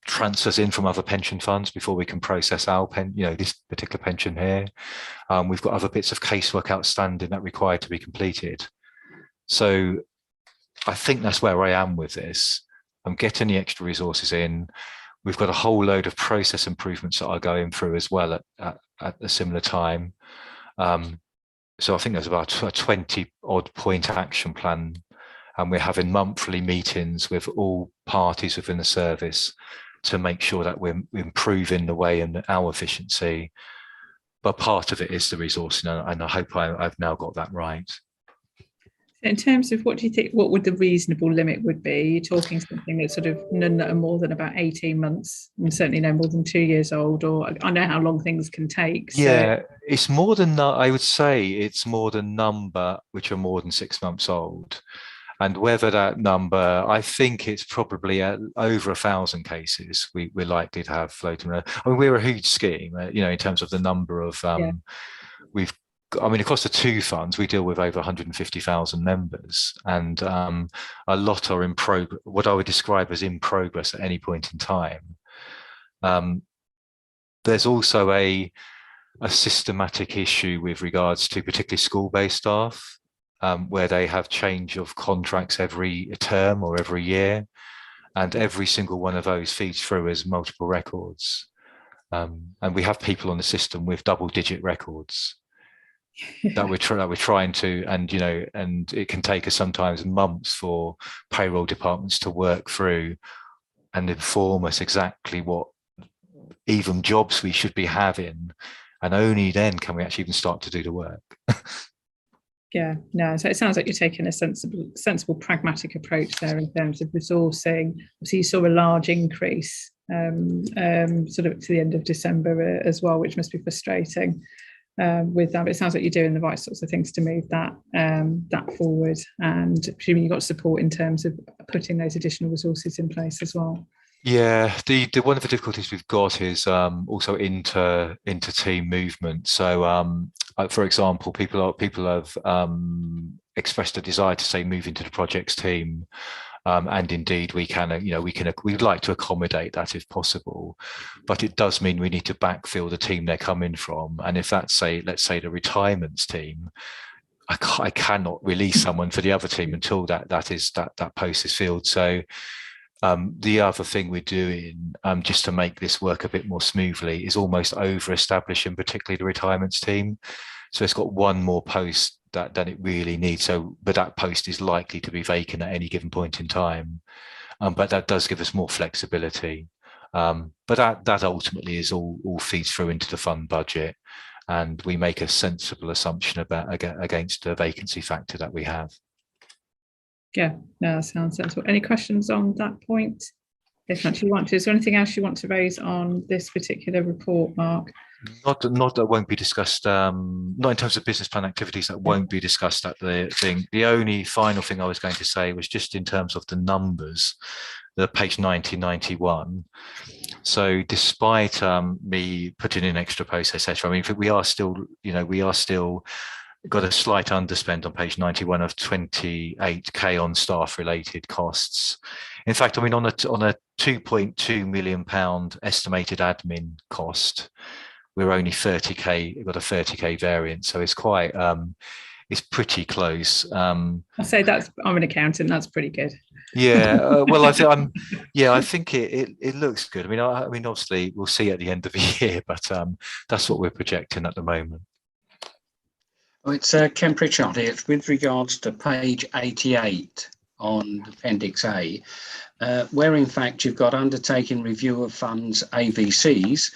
transfers in from other pension funds before we can process our this particular pension here. We've got other bits of casework outstanding that require to be completed. So I think that's where I am with this. I'm getting the extra resources in. We've got a whole load of process improvements that are going through as well at a similar time. So I think there's about a 20 odd point action plan, and we're having monthly meetings with all parties within the service to make sure that we're improving the way and our efficiency. But part of it is the resourcing, and I hope I've now got that right.
In terms of what do you think, what would the reasonable limit would be? You're talking something that's sort of none that are more than about 18 months and certainly no more than 2 years old, or I know how long things can take. So.
Yeah, it's more than, I would say it's more than number which are more than 6 months old. And whether that number, I think it's probably over 1,000 cases we're likely to have floating around. I mean, we're a huge scheme, in terms of the number of, across the two funds, we deal with over 150,000 members, and a lot are in progress, what I would describe as in progress at any point in time. There's also a systematic issue with regards to particularly school-based staff, where they have change of contracts every term or every year, and every single one of those feeds through as multiple records. And we have people on the system with double-digit records that we're trying to, and it can take us sometimes months for payroll departments to work through and inform us exactly what even jobs we should be having, and only then can we actually even start to do the work.
Yeah, no, so it sounds like you're taking a sensible pragmatic approach there in terms of resourcing. So you saw a large increase sort of to the end of December as well, which must be frustrating with that. But it sounds like you're doing the right sorts of things to move that forward, and presumably you got support in terms of putting those additional resources in place as well. Yeah,
the one of the difficulties we've got is also inter-team movement. So, for example, people have expressed a desire to say move into the projects team, and indeed we'd like to accommodate that if possible, but it does mean we need to backfill the team they're coming from. And if that's let's say the retirements team, I cannot release someone for the other team until that post is filled. So. The other thing we're doing, just to make this work a bit more smoothly, is almost over-establishing particularly the retirements team. So it's got one more post than it really needs. So, but that post is likely to be vacant at any given point in time. But that does give us more flexibility. But that ultimately is all feeds through into the fund budget, and we make a sensible assumption against the vacancy factor that we have.
Yeah, no, that sounds sensible. Any questions on that point? If not, is there anything else you want to raise on this particular report, Mark?
Not that won't be discussed, not in terms of business plan activities that won't be discussed at the thing. The only final thing I was going to say was just in terms of the numbers, the page 9091. So despite me putting in extra posts, etc., I mean, we are still got a slight underspend on page 91 of 28k on staff related costs. In fact, I mean, on a 2.2 million pound estimated admin cost, we're only 30k, we've got a 30k variance. So it's quite, it's pretty close. I
say I'm an accountant, that's pretty good.
Yeah, well, I think it looks good. I mean, obviously we'll see at the end of the year, but that's what we're projecting at the moment.
It's Ken Pritchard here. It's with regards to page 88 on Appendix A, where in fact you've got undertaking review of funds AVCs,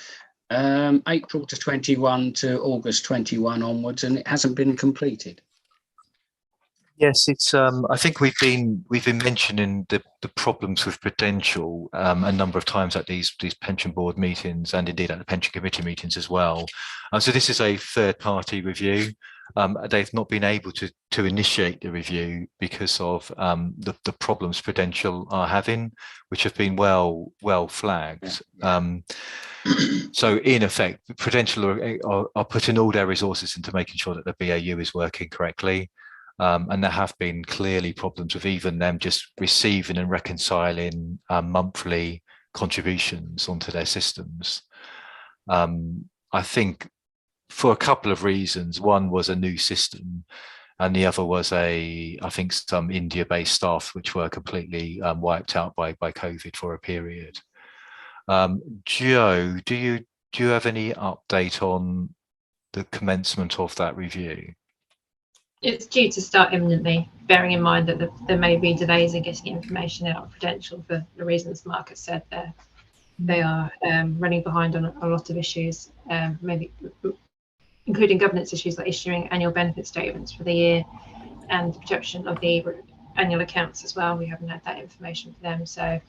April to 21 to August 21 onwards, and it hasn't been completed.
Yes, it's. I think we've been mentioning the problems with Prudential a number of times at these pension board meetings, and indeed at the pension committee meetings as well. So this is a third-party review. They've not been able to initiate the review because of the problems Prudential are having, which have been well flagged. So in effect, Prudential are putting all their resources into making sure that the BAU is working correctly. And there have been clearly problems with even them just receiving and reconciling monthly contributions onto their systems. I think for a couple of reasons. One was a new system, and the other was I think some India-based staff which were completely wiped out by COVID for a period. Joe, do you have any update on the commencement of that review?
It's due to start imminently, bearing in mind that there may be delays in getting information out of Prudential for the reasons Mark has said there. They are running behind on a lot of issues, maybe including governance issues like issuing annual benefit statements for the year, and the production of the annual accounts as well. We haven't had that information for them. So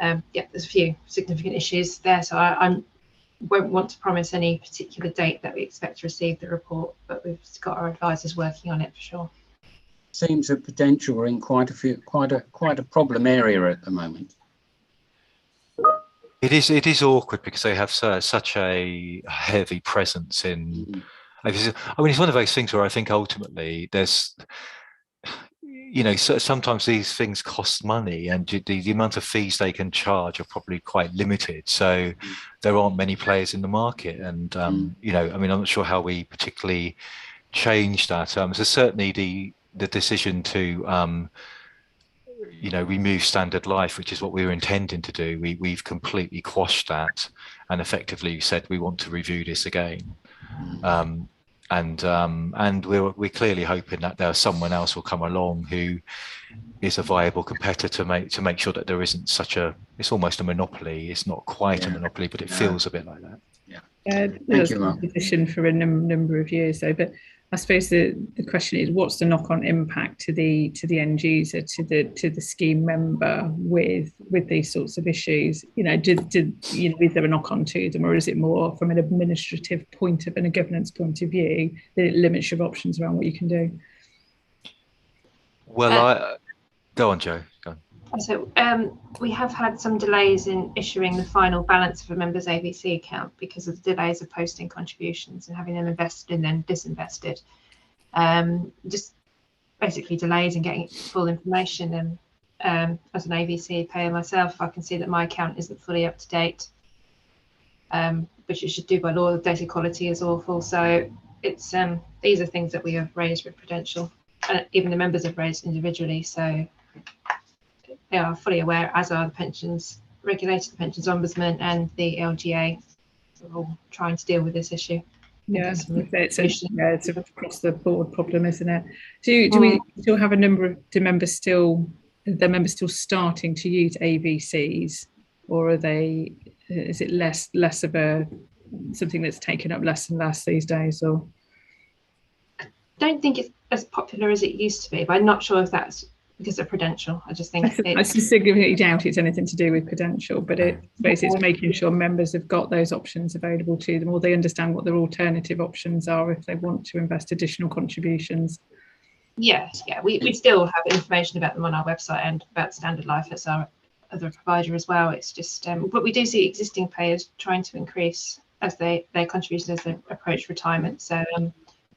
yeah, there's a few significant issues there. So I won't want to promise any particular date that we expect to receive the report, but we've got our advisors working on it for sure.
Seems a potential we're in quite a problem area at the moment.
It is awkward because they have such a heavy presence in. I mean, it's one of those things where I think ultimately there's, you know, sometimes these things cost money, and the amount of fees they can charge are probably quite limited. So there aren't many players in the market, and you know, I mean, I'm not sure how we particularly change that. So certainly the decision to you know, remove standard life, which is what we were intending to do. We've completely quashed that, and effectively said we want to review this again. And we're clearly hoping that there's someone else will come along who is a viable competitor to make sure that there isn't such a, it's almost a monopoly. It's not quite a monopoly, but it feels a bit like that.
Thank you, Mark.
Position for a number of years though, but I suppose the question is, what's the knock-on impact to the end user, to the scheme member with these sorts of issues? You know, you know, is there a knock-on to them, or is it more from an administrative point of and a governance point of view that it limits your options around what you can do?
Well, go on, Joe. Go on.
So we have had some delays in issuing the final balance of a member's ABC account because of the delays of posting contributions and having them invested and then disinvested. Just basically delays in getting full information. And as an ABC payer myself, I can see that my account isn't fully up to date, which it should do by law. The data quality is awful. So it's these are things that we have raised with Prudential, and even the members have raised individually. So they are fully aware, as are the pensions regulator, the pensions ombudsman, and the LGA. We're all trying to deal with this issue.
Yeah, it's a across the board problem, isn't it? Do we still have a number of members still starting to use AVCs, or are they? Is it less of a something that's taken up less and less these days? Or
I don't think it's as popular as it used to be, but I'm not sure if that's because of Prudential. I just think
I significantly doubt it's anything to do with Prudential, but it's making sure members have got those options available to them, or they understand what their alternative options are if they want to invest additional contributions. Yes, yeah, we still have information about them on our website and about Standard Life as our other provider as well. It's just, but we do see existing payers trying to increase as their contributions as they approach retirement. So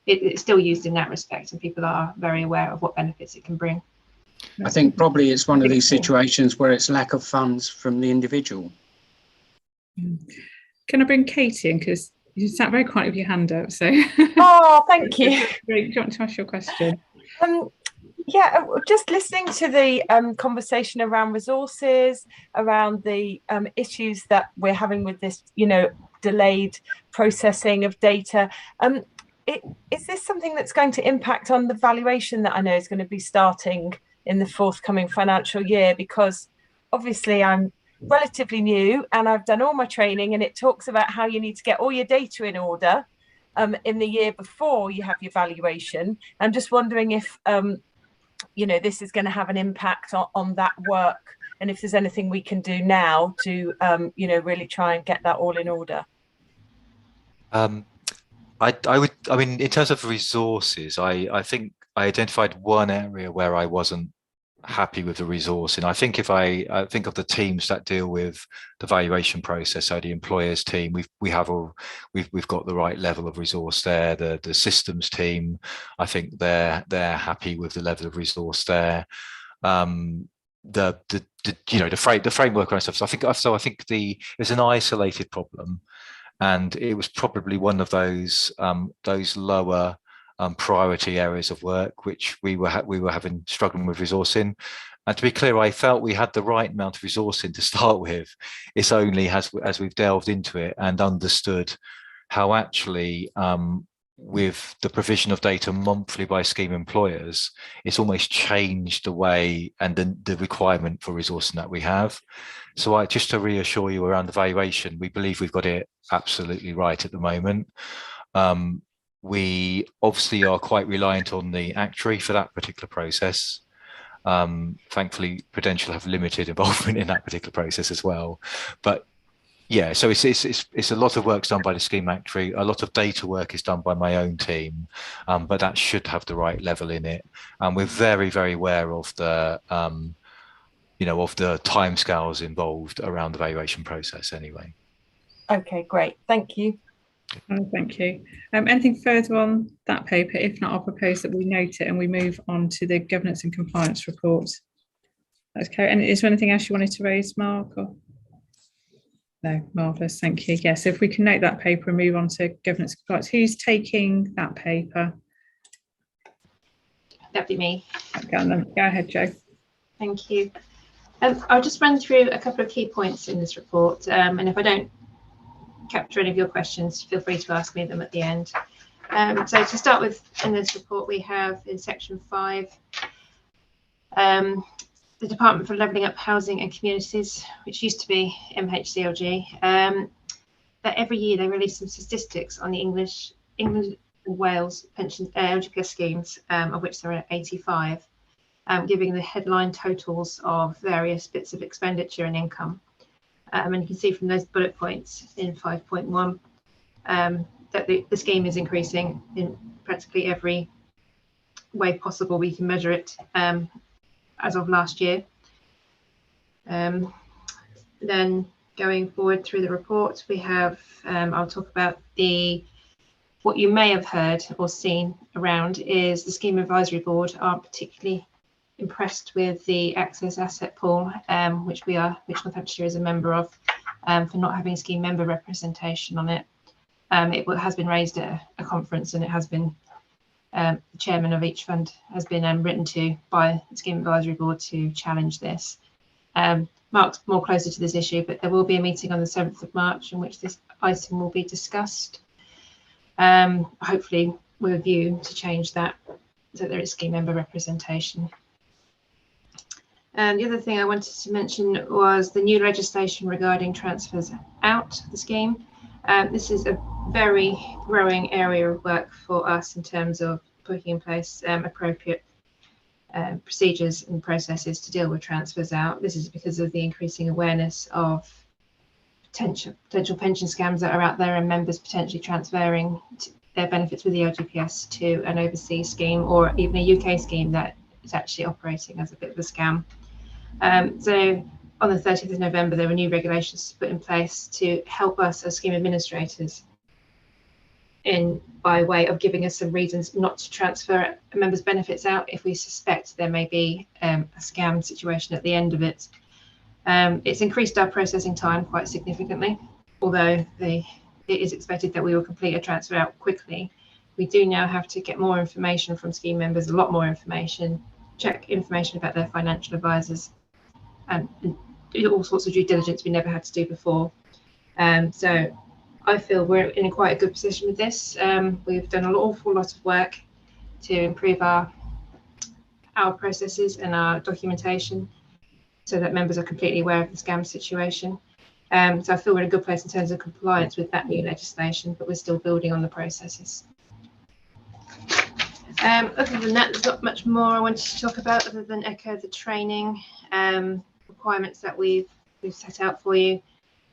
it's still used in that respect, and people are very aware of what benefits it can bring.
I think probably it's one of these situations where it's lack of funds from the individual.
Can I bring Katie in, because you sat very quiet with your hand up? So
oh, thank you.
Great. Do you want to ask your question?
Yeah, just listening to the conversation around resources, around the issues that we're having with this, you know, delayed processing of data. Is this something that's going to impact on the valuation that I know is going to be starting in the forthcoming financial year? Because obviously I'm relatively new and I've done all my training, and it talks about how you need to get all your data in order in the year before you have your valuation. I'm just wondering if you know, this is going to have an impact on that work, and if there's anything we can do now to you know, really try and get that all in order.
I mean, in terms of resources, I think I identified one area where I wasn't happy with the resource. And I think if I think of the teams that deal with the valuation process, so the employers team, we've got the right level of resource there. The systems team, I think they're happy with the level of resource there. The you know, the framework and stuff. So I think it's an isolated problem. And it was probably one of those lower priority areas of work which we were struggling with resourcing. And to be clear, I felt we had the right amount of resourcing to start with. It's only as we've delved into it and understood how actually with the provision of data monthly by scheme employers, it's almost changed the way and the requirement for resourcing that we have. So just to reassure you around the valuation, we believe we've got it absolutely right at the moment. We obviously are quite reliant on the actuary for that particular process. Thankfully, Prudential have limited involvement in that particular process as well. But yeah, so it's a lot of work's done by the scheme actuary. A lot of data work is done by my own team, but that should have the right level in it. And we're very, very aware of the of the timescales involved around the valuation process anyway.
Okay, great. Thank you.
Oh, thank you. Anything further on that paper? If not, I'll propose that we note it and we move on to the governance and compliance report. Okay. And is there anything else you wanted to raise, Mark? Or? No, marvellous. Thank you. Yes, so if we can note that paper and move on to governance and compliance. Who's taking that paper?
That'd be me.
Okay, go ahead, Jo.
Thank you. I'll just run through a couple of key points in this report, and if I don't capture any of your questions, feel free to ask me them at the end. So to start with, in this report, we have in section 5, the Department for Levelling Up Housing and Communities, which used to be MHCLG, that every year they release some statistics on the England and Wales pension LGPS schemes, of which there are 85, giving the headline totals of various bits of expenditure and income. And you can see from those bullet points in 5.1 that the scheme is increasing in practically every way possible we can measure it as of last year. Then going forward through the report, we have, I'll talk about what you may have heard or seen around is the Scheme Advisory Board aren't particularly impressed with the Access Asset Pool, which Northamptonshire is a member of, for not having scheme member representation on it. It has been raised at a conference, and it has been the chairman of each fund has been written to by the Scheme Advisory Board to challenge this. Mark's more closer to this issue, but there will be a meeting on the 7th of March in which this item will be discussed. Hopefully with a view to change that so there is scheme member representation. The other thing I wanted to mention was the new legislation regarding transfers out of the scheme. This is a very growing area of work for us in terms of putting in place appropriate procedures and processes to deal with transfers out. This is because of the increasing awareness of potential pension scams that are out there, and members potentially transferring their benefits with the LGPS to an overseas scheme or even a UK scheme that is actually operating as a bit of a scam. So on the 30th of November, there were new regulations put in place to help us as scheme administrators by way of giving us some reasons not to transfer a member's benefits out if we suspect there may be a scam situation at the end of it. It's increased our processing time quite significantly, although it is expected that we will complete a transfer out quickly. We do now have to get more information from scheme members, a lot more information, check information about their financial advisors, and do all sorts of due diligence we never had to do before. So I feel we're in quite a good position with this. We've done an awful lot of work to improve our processes and our documentation so that members are completely aware of the scam situation. So I feel we're in a good place in terms of compliance with that new legislation, but we're still building on the processes. Other than that, there's not much more I wanted to talk about other than echo the training requirements that we've set out for you.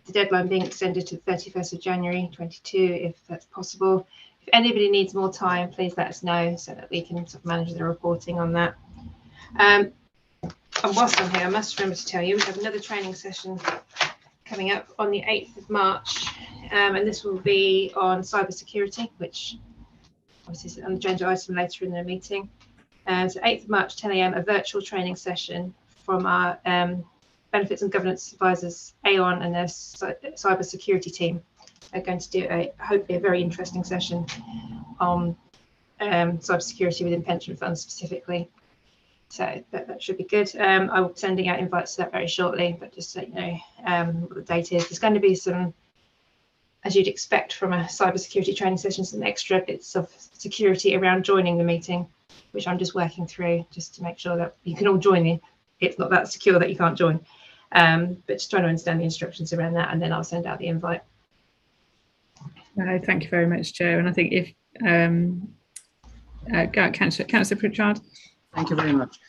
The deadline being extended to the 31st of January 22, if that's possible. If anybody needs more time, please let us know so that we can sort of manage the reporting on that. And whilst I'm here, I must remember to tell you we have another training session coming up on the 8th of March, and this will be on cybersecurity, which obviously is an agenda item later in the meeting. So 8th of March, 10 AM, a virtual training session from our Benefits and Governance Advisors, Aon, and their cybersecurity team are going to do hopefully a very interesting session on cybersecurity within pension funds specifically. So that should be good. I will be sending out invites to that very shortly, but just so you know what the date is. There's going to be some, as you'd expect from a cybersecurity training session, some extra bits of security around joining the meeting, which I'm just working through just to make sure that you can all join. It's not that secure that you can't join, but just trying to understand the instructions around that, and then I'll send out the invite.
No, thank you very much, Jo. And I think Councillor Pritchard.
Thank you very much.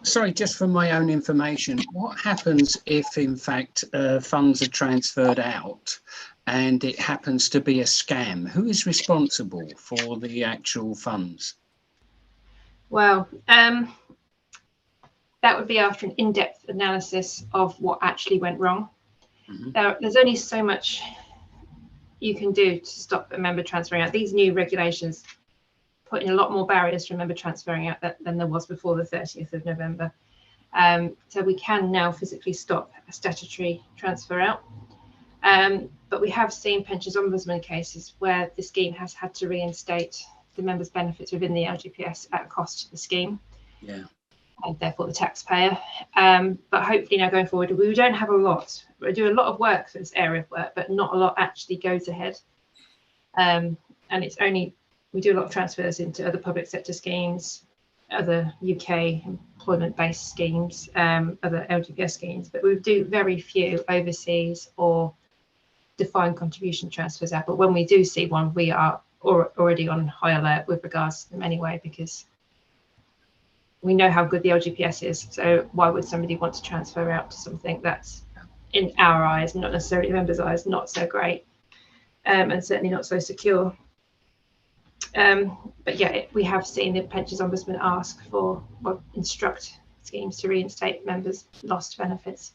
Sorry, just for my own information, what happens if, in fact, funds are transferred out and it happens to be a scam? Who is responsible for the actual funds?
Well, that would be after an in-depth analysis of what actually went wrong. There's only so much you can do to stop a member transferring out. These new regulations put in a lot more barriers to a member transferring out than there was before the 30th of November. So we can now physically stop a statutory transfer out. But we have seen pensions ombudsman cases where the scheme has had to reinstate the members' benefits within the LGPS at a cost to the scheme.
Yeah.
And therefore the taxpayer. But hopefully now going forward, we don't have a lot. We do a lot of work for this area of work, but not a lot actually goes ahead. And it's only, we do a lot of transfers into other public sector schemes, other UK employment-based schemes, other LGPS schemes, but we do very few overseas or defined contribution transfers out. But when we do see one, we are already on high alert with regards to them anyway, because we know how good the LGPS is. So why would somebody want to transfer out to something that's, in our eyes, not necessarily members' eyes, not so great, and certainly not so secure? But yeah, we have seen the pensions ombudsman ask for, or instruct schemes to reinstate members' lost benefits,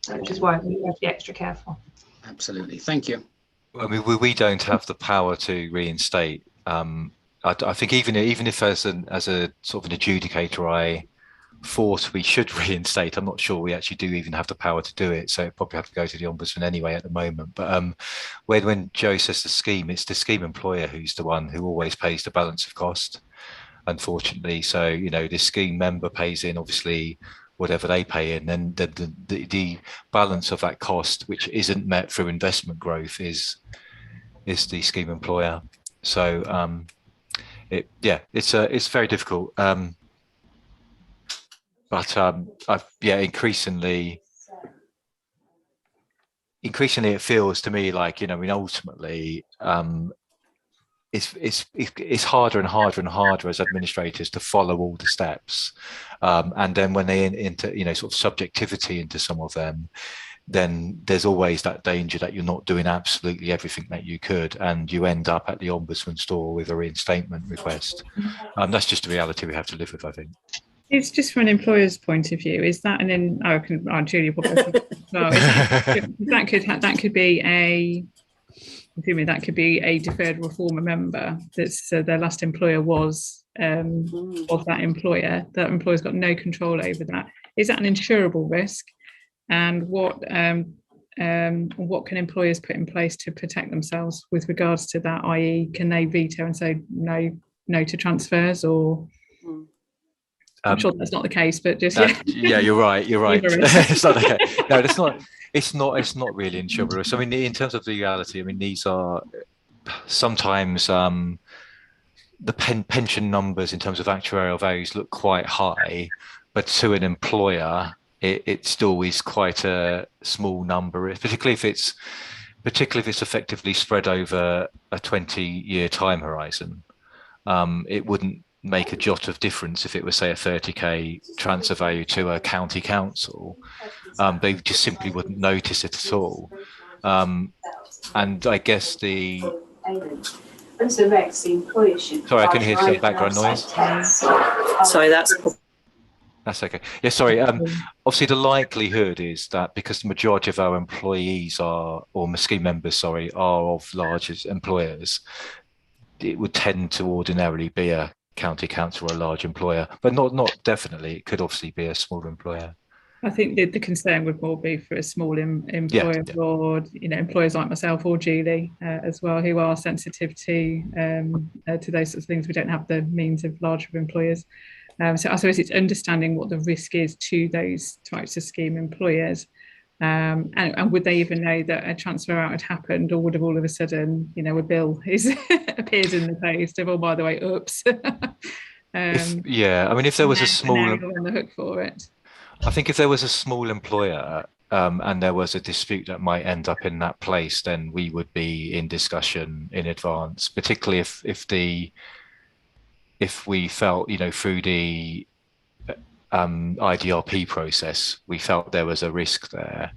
which is why we have to be extra careful.
Absolutely, thank you.
I mean, we don't have the power to reinstate. I think even if as a sort of an adjudicator, I thought we should reinstate, I'm not sure we actually do even have the power to do it. So it probably have to go to the ombudsman anyway at the moment. But when Joe says the scheme, it's the scheme employer who's the one who always pays the balance of cost, unfortunately. So, you know, the scheme member pays in obviously whatever they pay in, and the balance of that cost, which isn't met through investment growth, is the scheme employer. So it's very difficult. Increasingly it feels to me like, you know, I mean, ultimately, it's harder and harder and harder as administrators to follow all the steps, and then when they into, you know, sort of subjectivity into some of them, then there's always that danger that you're not doing absolutely everything that you could, and you end up at the ombudsman's door with a reinstatement request. That's just a reality we have to live with, I think.
It's just from an employer's point of view. Is that Julia probably well, that could be a deferred reformer member that's their last employer was that employer. That employer's got no control over that. Is that an insurable risk? And what can employers put in place to protect themselves with regards to that? I.e., can they veto and say no to transfers? Or I'm sure that's not the case, but just
yeah, you're right. It's not okay. No, that's not. It's not really insurable. So I mean, in terms of the reality, I mean, these are sometimes the pension numbers in terms of actuarial values look quite high, but to an employer, it still is quite a small number, particularly if it's effectively spread over a 20-year time horizon. It wouldn't make a jot of difference if it was, say, a 30k transfer value to a county council. They just simply wouldn't notice it at all. And I guess sorry, I can hear some background noise.
Sorry,
that's okay. Yeah, sorry. Obviously, the likelihood is that because the majority of our employees are scheme members, are of large employers, it would tend to ordinarily be a county council or a large employer, but not definitely. It could obviously be a small employer.
I think the concern would more be for a small employer, or employers like myself or Julie as well, who are sensitive to those sorts of things. We don't have the means of larger employers. So I suppose it's understanding what the risk is to those types of scheme employers, and would they even know that a transfer out had happened, or would have all of a sudden, a bill appears in the post of, oh, by the way, oops.
I mean, if there was a small,
on the hook for it.
I think if there was a small employer and there was a dispute that might end up in that place, then we would be in discussion in advance, particularly if we felt, through the IDRP process, we felt there was a risk there.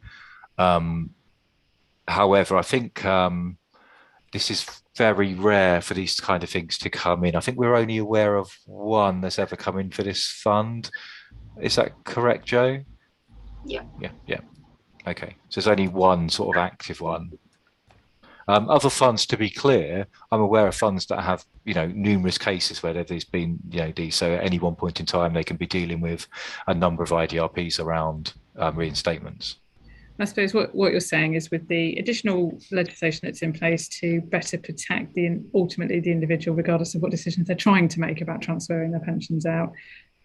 However, I think this is very rare for these kind of things to come in. I think we're only aware of one that's ever come in for this fund. Is that correct, Joe?
Yeah.
Yeah. Okay, so there's only one sort of active one. Other funds, to be clear, I'm aware of funds that have, numerous cases where there's been, these. So at any one point in time, they can be dealing with a number of IDRPs around reinstatements.
I suppose what you're saying is, with the additional legislation that's in place to better protect ultimately the individual, regardless of what decisions they're trying to make about transferring their pensions out,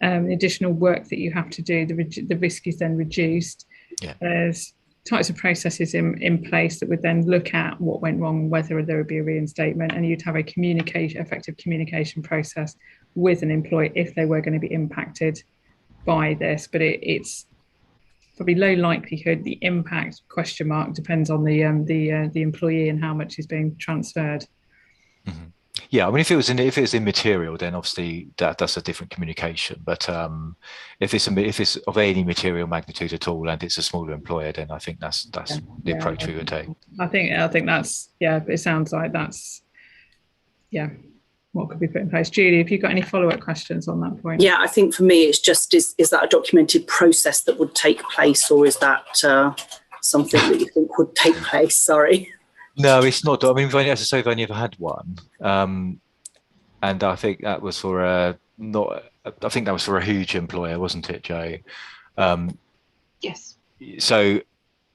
the additional work that you have to do, the risk is then reduced.
Yeah.
There's types of processes in place that would then look at what went wrong, whether there would be a reinstatement, and you'd have a effective communication process with an employee if they were going to be impacted by this. But it's probably low likelihood. The impact ? Depends on the employee and how much is being transferred.
Mm-hmm. Yeah, I mean, if it was immaterial, then obviously that's a different communication. But if it's of any material magnitude at all, and it's a smaller employer, then I think that's the approach we would take.
I think that's It sounds like that's what could be put in place. Julie, have you got any follow-up questions on that point?
Yeah, I think for me, it's just is that a documented process that would take place, or is that something that you think would take place? Sorry. No, it's not. I mean, as I say, we've only ever had one, and I think that was for a huge employer, wasn't it, Joe?
Yes.
So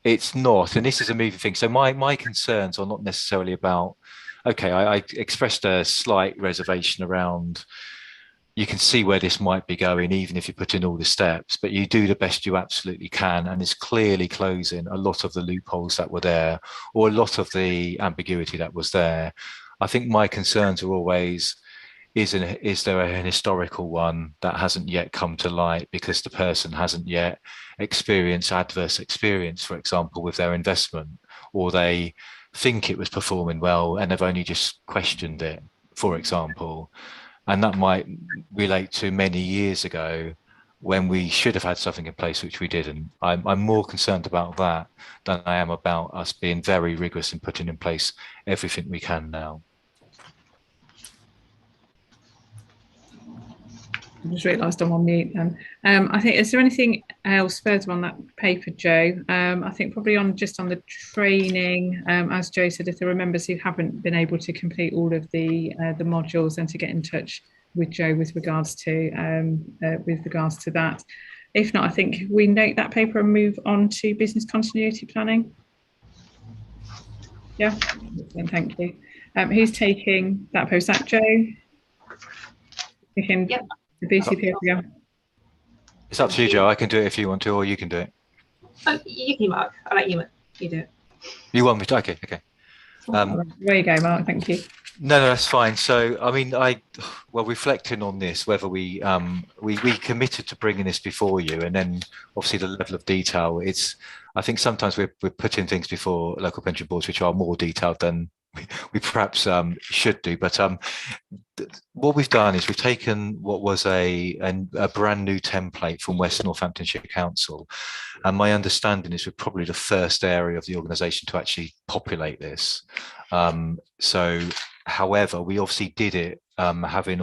it's not, and this is a moving thing. So my concerns are not necessarily about. Okay, I expressed a slight reservation around. You can see where this might be going, even if you put in all the steps, but you do the best you absolutely can. And it's clearly closing a lot of the loopholes that were there, or a lot of the ambiguity that was there. I think my concerns are always, is there an historical one that hasn't yet come to light because the person hasn't yet experienced adverse experience, for example, with their investment, or they think it was performing well and they've only just questioned it, for example. And that might relate to many years ago when we should have had something in place, which we didn't. I'm more concerned about that than I am about us being very rigorous in putting in place everything we can now.
I just realised I'm on mute then. I think, is there anything else further on that paper, Joe? I think probably on the training, as Joe said, if there are members who haven't been able to complete all of the modules, then to get in touch with Joe with regards to that. If not, I think we note that paper and move on to business continuity planning. Yeah, thank you. Who's taking that post? Is that Joe?
Yep.
The BCP program.
It's up to you, Joe. I can do it if you want to, or you can do it.
Oh, you can, Mark. I'll let you do it.
You want me to? Okay.
There you go, Mark. Thank you.
No, that's fine. So, I mean, reflecting on this, whether we committed to bringing this before you, and then obviously the level of detail. I think sometimes we're putting things before local pension boards which are more detailed than we perhaps should do. But what we've done is we've taken what was a brand new template from West Northamptonshire Council, and my understanding is we're probably the first area of the organisation to actually populate this. However, we obviously did it having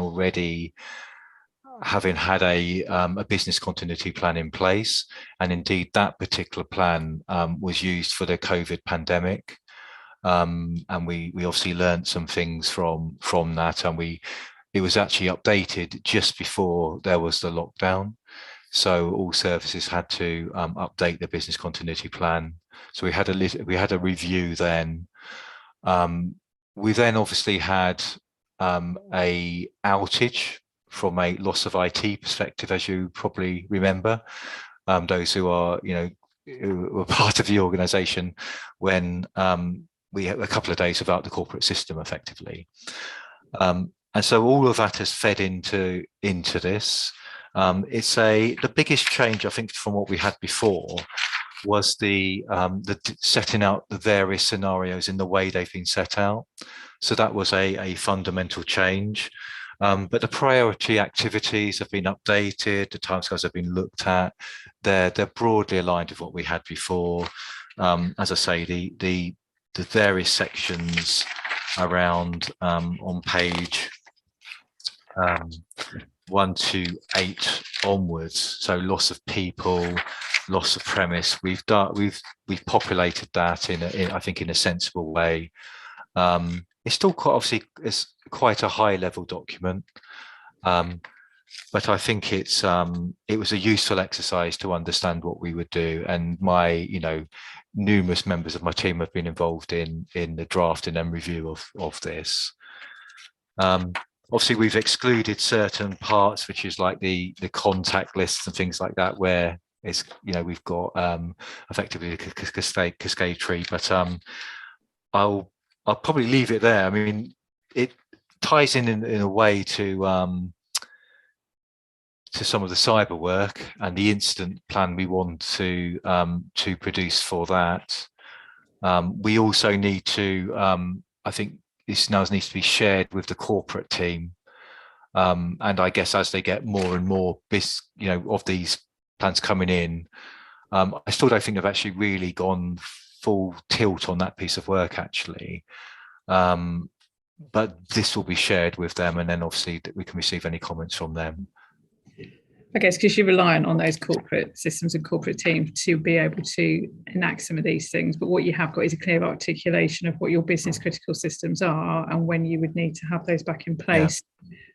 had a business continuity plan in place, and indeed that particular plan was used for the COVID pandemic. And we obviously learned some things from that, and it was actually updated just before there was the lockdown, so all services had to update their business continuity plan. So we had a review then. We then obviously had a outage from a loss of IT perspective, as you probably remember, those who are who were part of the organisation, when we had a couple of days without the corporate system effectively. And so all of that has fed into this. It's the biggest change, I think, from what we had before was the setting out the various scenarios in the way they've been set out. So that was a fundamental change. But the priority activities have been updated, the timescales have been looked at. They're broadly aligned with what we had before. As I say, the various sections around on page 1 to 8 onwards, so loss of people, loss of premise, we've populated that in I think in a sensible way. It's still quite obviously it's quite a high level document, but I think it was a useful exercise to understand what we would do, and my numerous members of my team have been involved in the drafting and review of this. Obviously, we've excluded certain parts, which is like the contact lists and things like that, where it's we've got effectively a cascade tree. But I'll probably leave it there. I mean, it ties in a way to some of the cyber work and the incident plan we want to produce for that. We also need to, I think this now needs to be shared with the corporate team. And I guess as they get more and more of these plans coming in, I still don't think they've actually really gone full tilt on that piece of work actually. But this will be shared with them, and then obviously we can receive any comments from them.
I guess because you're reliant on those corporate systems and corporate teams to be able to enact some of these things. But what you have got is a clear articulation of what your business critical systems are and when you would need to have those back in place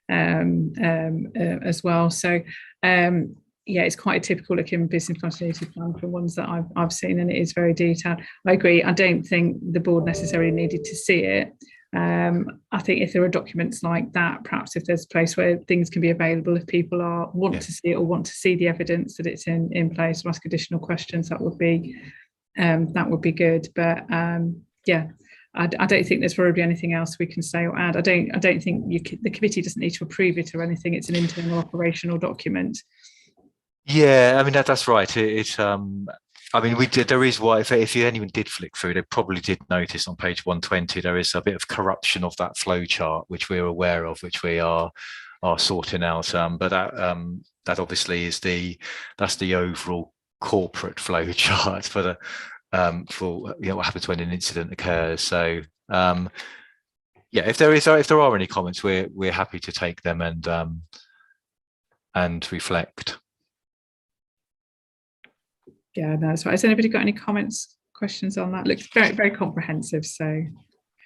as well. So, yeah, it's quite a typical looking business continuity plan for ones that I've seen, and it is very detailed. I agree. I don't think the board necessarily needed to see it. I think if there are documents like that, perhaps if there's a place where things can be available, if people want to see it or want to see the evidence that it's in place, or ask additional questions, that would be good. But yeah, I don't think there's probably anything else we can say or add. I don't think the committee doesn't need to approve it or anything. It's an internal operational document.
Yeah, I mean that's right. I mean, we did. There is if anyone did flick through, they probably did notice on page 120 there is a bit of corruption of that flow chart, which we're aware of, which we are sorting out. But that obviously is that's the overall corporate flow chart for the for what happens when an incident occurs. So yeah, if there are any comments, we're happy to take them and reflect.
Yeah, that's right. Has anybody got any questions on that? Looks very, very comprehensive. So,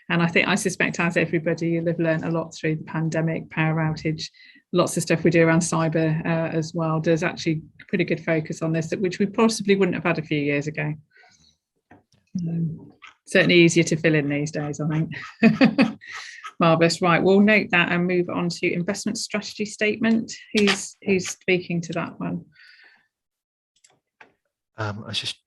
and I suspect as everybody, you'll have learned a lot through the pandemic, power outage, lots of stuff we do around cyber as well. There's actually pretty good focus on this, which we possibly wouldn't have had a few years ago. Certainly easier to fill in these days, I think. Marvellous. Right, we'll note that and move on to investment strategy statement. Who's speaking to that one?
I was just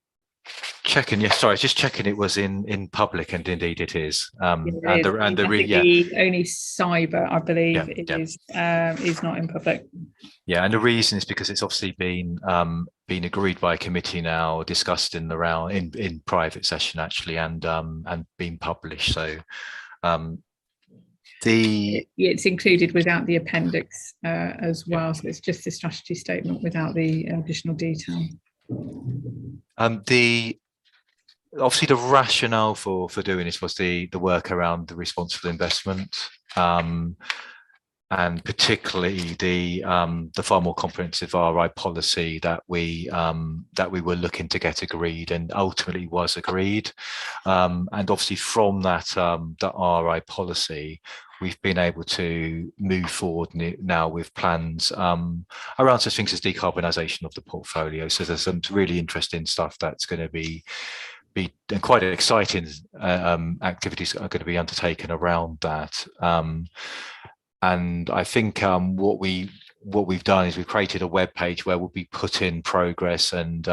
checking. Yes, sorry, just checking it was in public, and indeed it is. The only cyber, I believe, is not in public. Yeah, and the reason is because it's obviously been agreed by a committee now, discussed in private session actually, and being published. So it's included without the appendix as well. So it's just the strategy statement without the additional detail. Obviously the rationale for doing this was the work around the responsible investment, and particularly the far more comprehensive RI policy that we were looking to get agreed, and ultimately was agreed. And obviously from that the RI policy, we've been able to move forward now with plans around such things as decarbonisation of the portfolio. So there's some really interesting stuff that's going to be quite exciting activities are going to be undertaken around that. And I think what we've done is we've created a web page where we'll be put in progress, and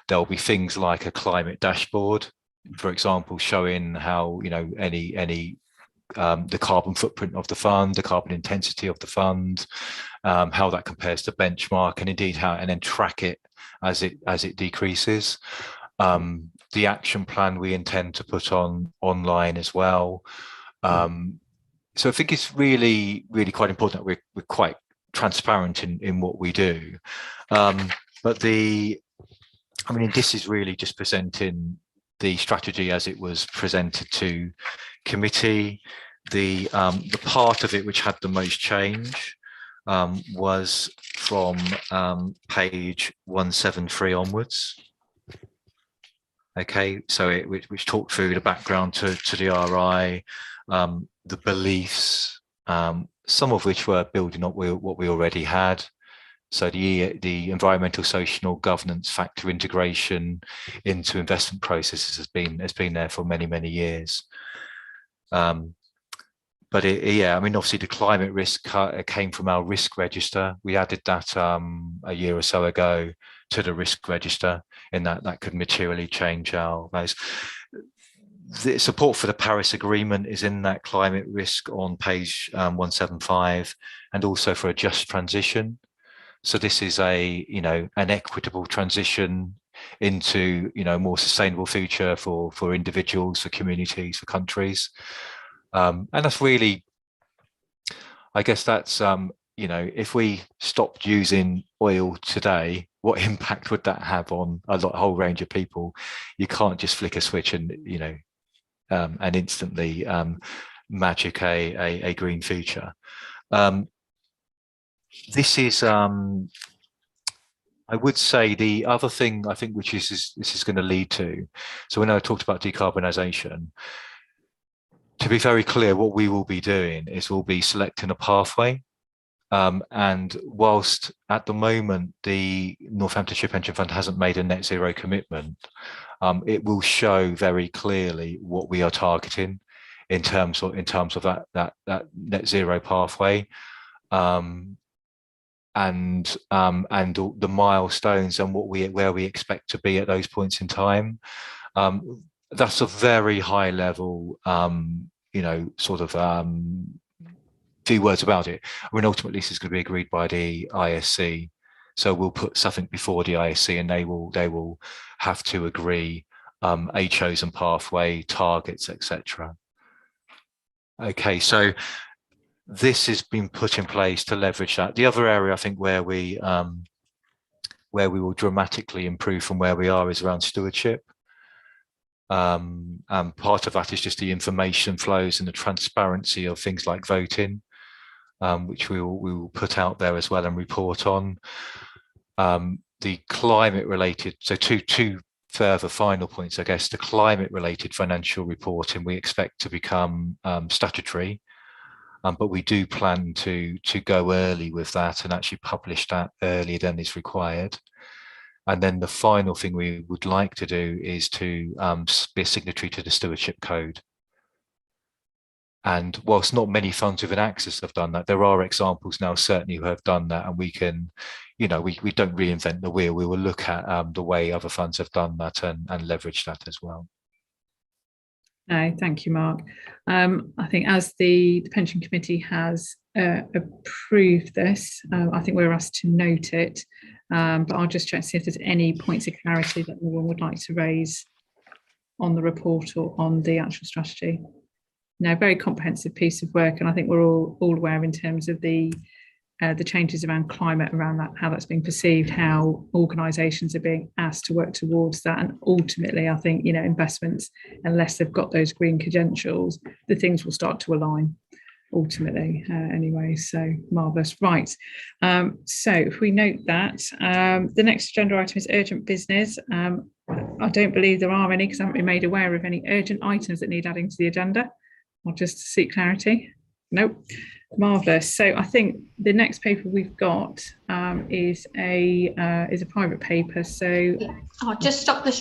there'll be things like a climate dashboard, for example, showing how any the carbon footprint of the fund, the carbon intensity of the fund, how that compares to benchmark, and indeed how, and then track it as it decreases. The action plan we intend to put online as well. So I think it's really quite important that we're quite transparent in what we do. But this is really just presenting the strategy as it was presented to committee. The part of it which had the most change was from page 173 onwards. Okay, so which talked through the background to the RI, the beliefs, some of which were building up what we already had. So the environmental, social, governance factor integration into investment processes has been there for many years. But obviously the climate risk came from our risk register. We added that a year or so ago to the risk register, in that could materially change our values. The support for the Paris Agreement is in that climate risk on page 175, and also for a just transition. So this is an equitable transition into a more sustainable future for individuals, for communities, for countries. And that's really, I guess that's if we stopped using oil today, what impact would that have on a whole range of people? You can't just flick a switch and and instantly magic a green future. This is, I would say, the other thing I think which this is going to lead to. So when I talked about decarbonisation, to be very clear, what we will be doing is we'll be selecting a pathway. And whilst at the moment the Northamptonshire Pension Fund hasn't made a net zero commitment, it will show very clearly what we are targeting in terms of that net zero pathway, and the milestones and where we expect to be at those points in time. That's a very high level, few words about it. Ultimately this is going to be agreed by the ISC, so we'll put something before the ISC, and they will have to agree a chosen pathway, targets, etc. Okay, so this has been put in place to leverage that. The other area I think where we will dramatically improve from where we are is around stewardship. And part of that is just the information flows and the transparency of things like voting, which we will put out there as well and report on. The climate related, so two further final points, I guess. The climate related financial reporting we expect to become statutory, but we do plan to go early with that and actually publish that earlier than is required. And then the final thing we would like to do is to be a signatory to the Stewardship Code. And whilst not many funds within Access have done that, there are examples now certainly who have done that, and we can, we don't reinvent the wheel. We will look at the way other funds have done that and leverage that as well.
No, thank you, Mark. I think as the Pension Committee has approved this, I think we're asked to note it, but I'll just check to see if there's any points of clarity that anyone would like to raise on the report or on the actual strategy. No, very comprehensive piece of work, and I think we're all aware in terms of the changes around climate, around that, how that's being perceived, how organisations are being asked to work towards that, and ultimately, I think investments, unless they've got those green credentials, the things will start to align. Ultimately, anyway. So marvellous. Right. So if we note that, the next agenda item is urgent business. I don't believe there are any because I haven't been made aware of any urgent items that need adding to the agenda. I'll just seek clarity. Nope. Marvellous. So I think the next paper we've got is a private paper. So
I'll just stop the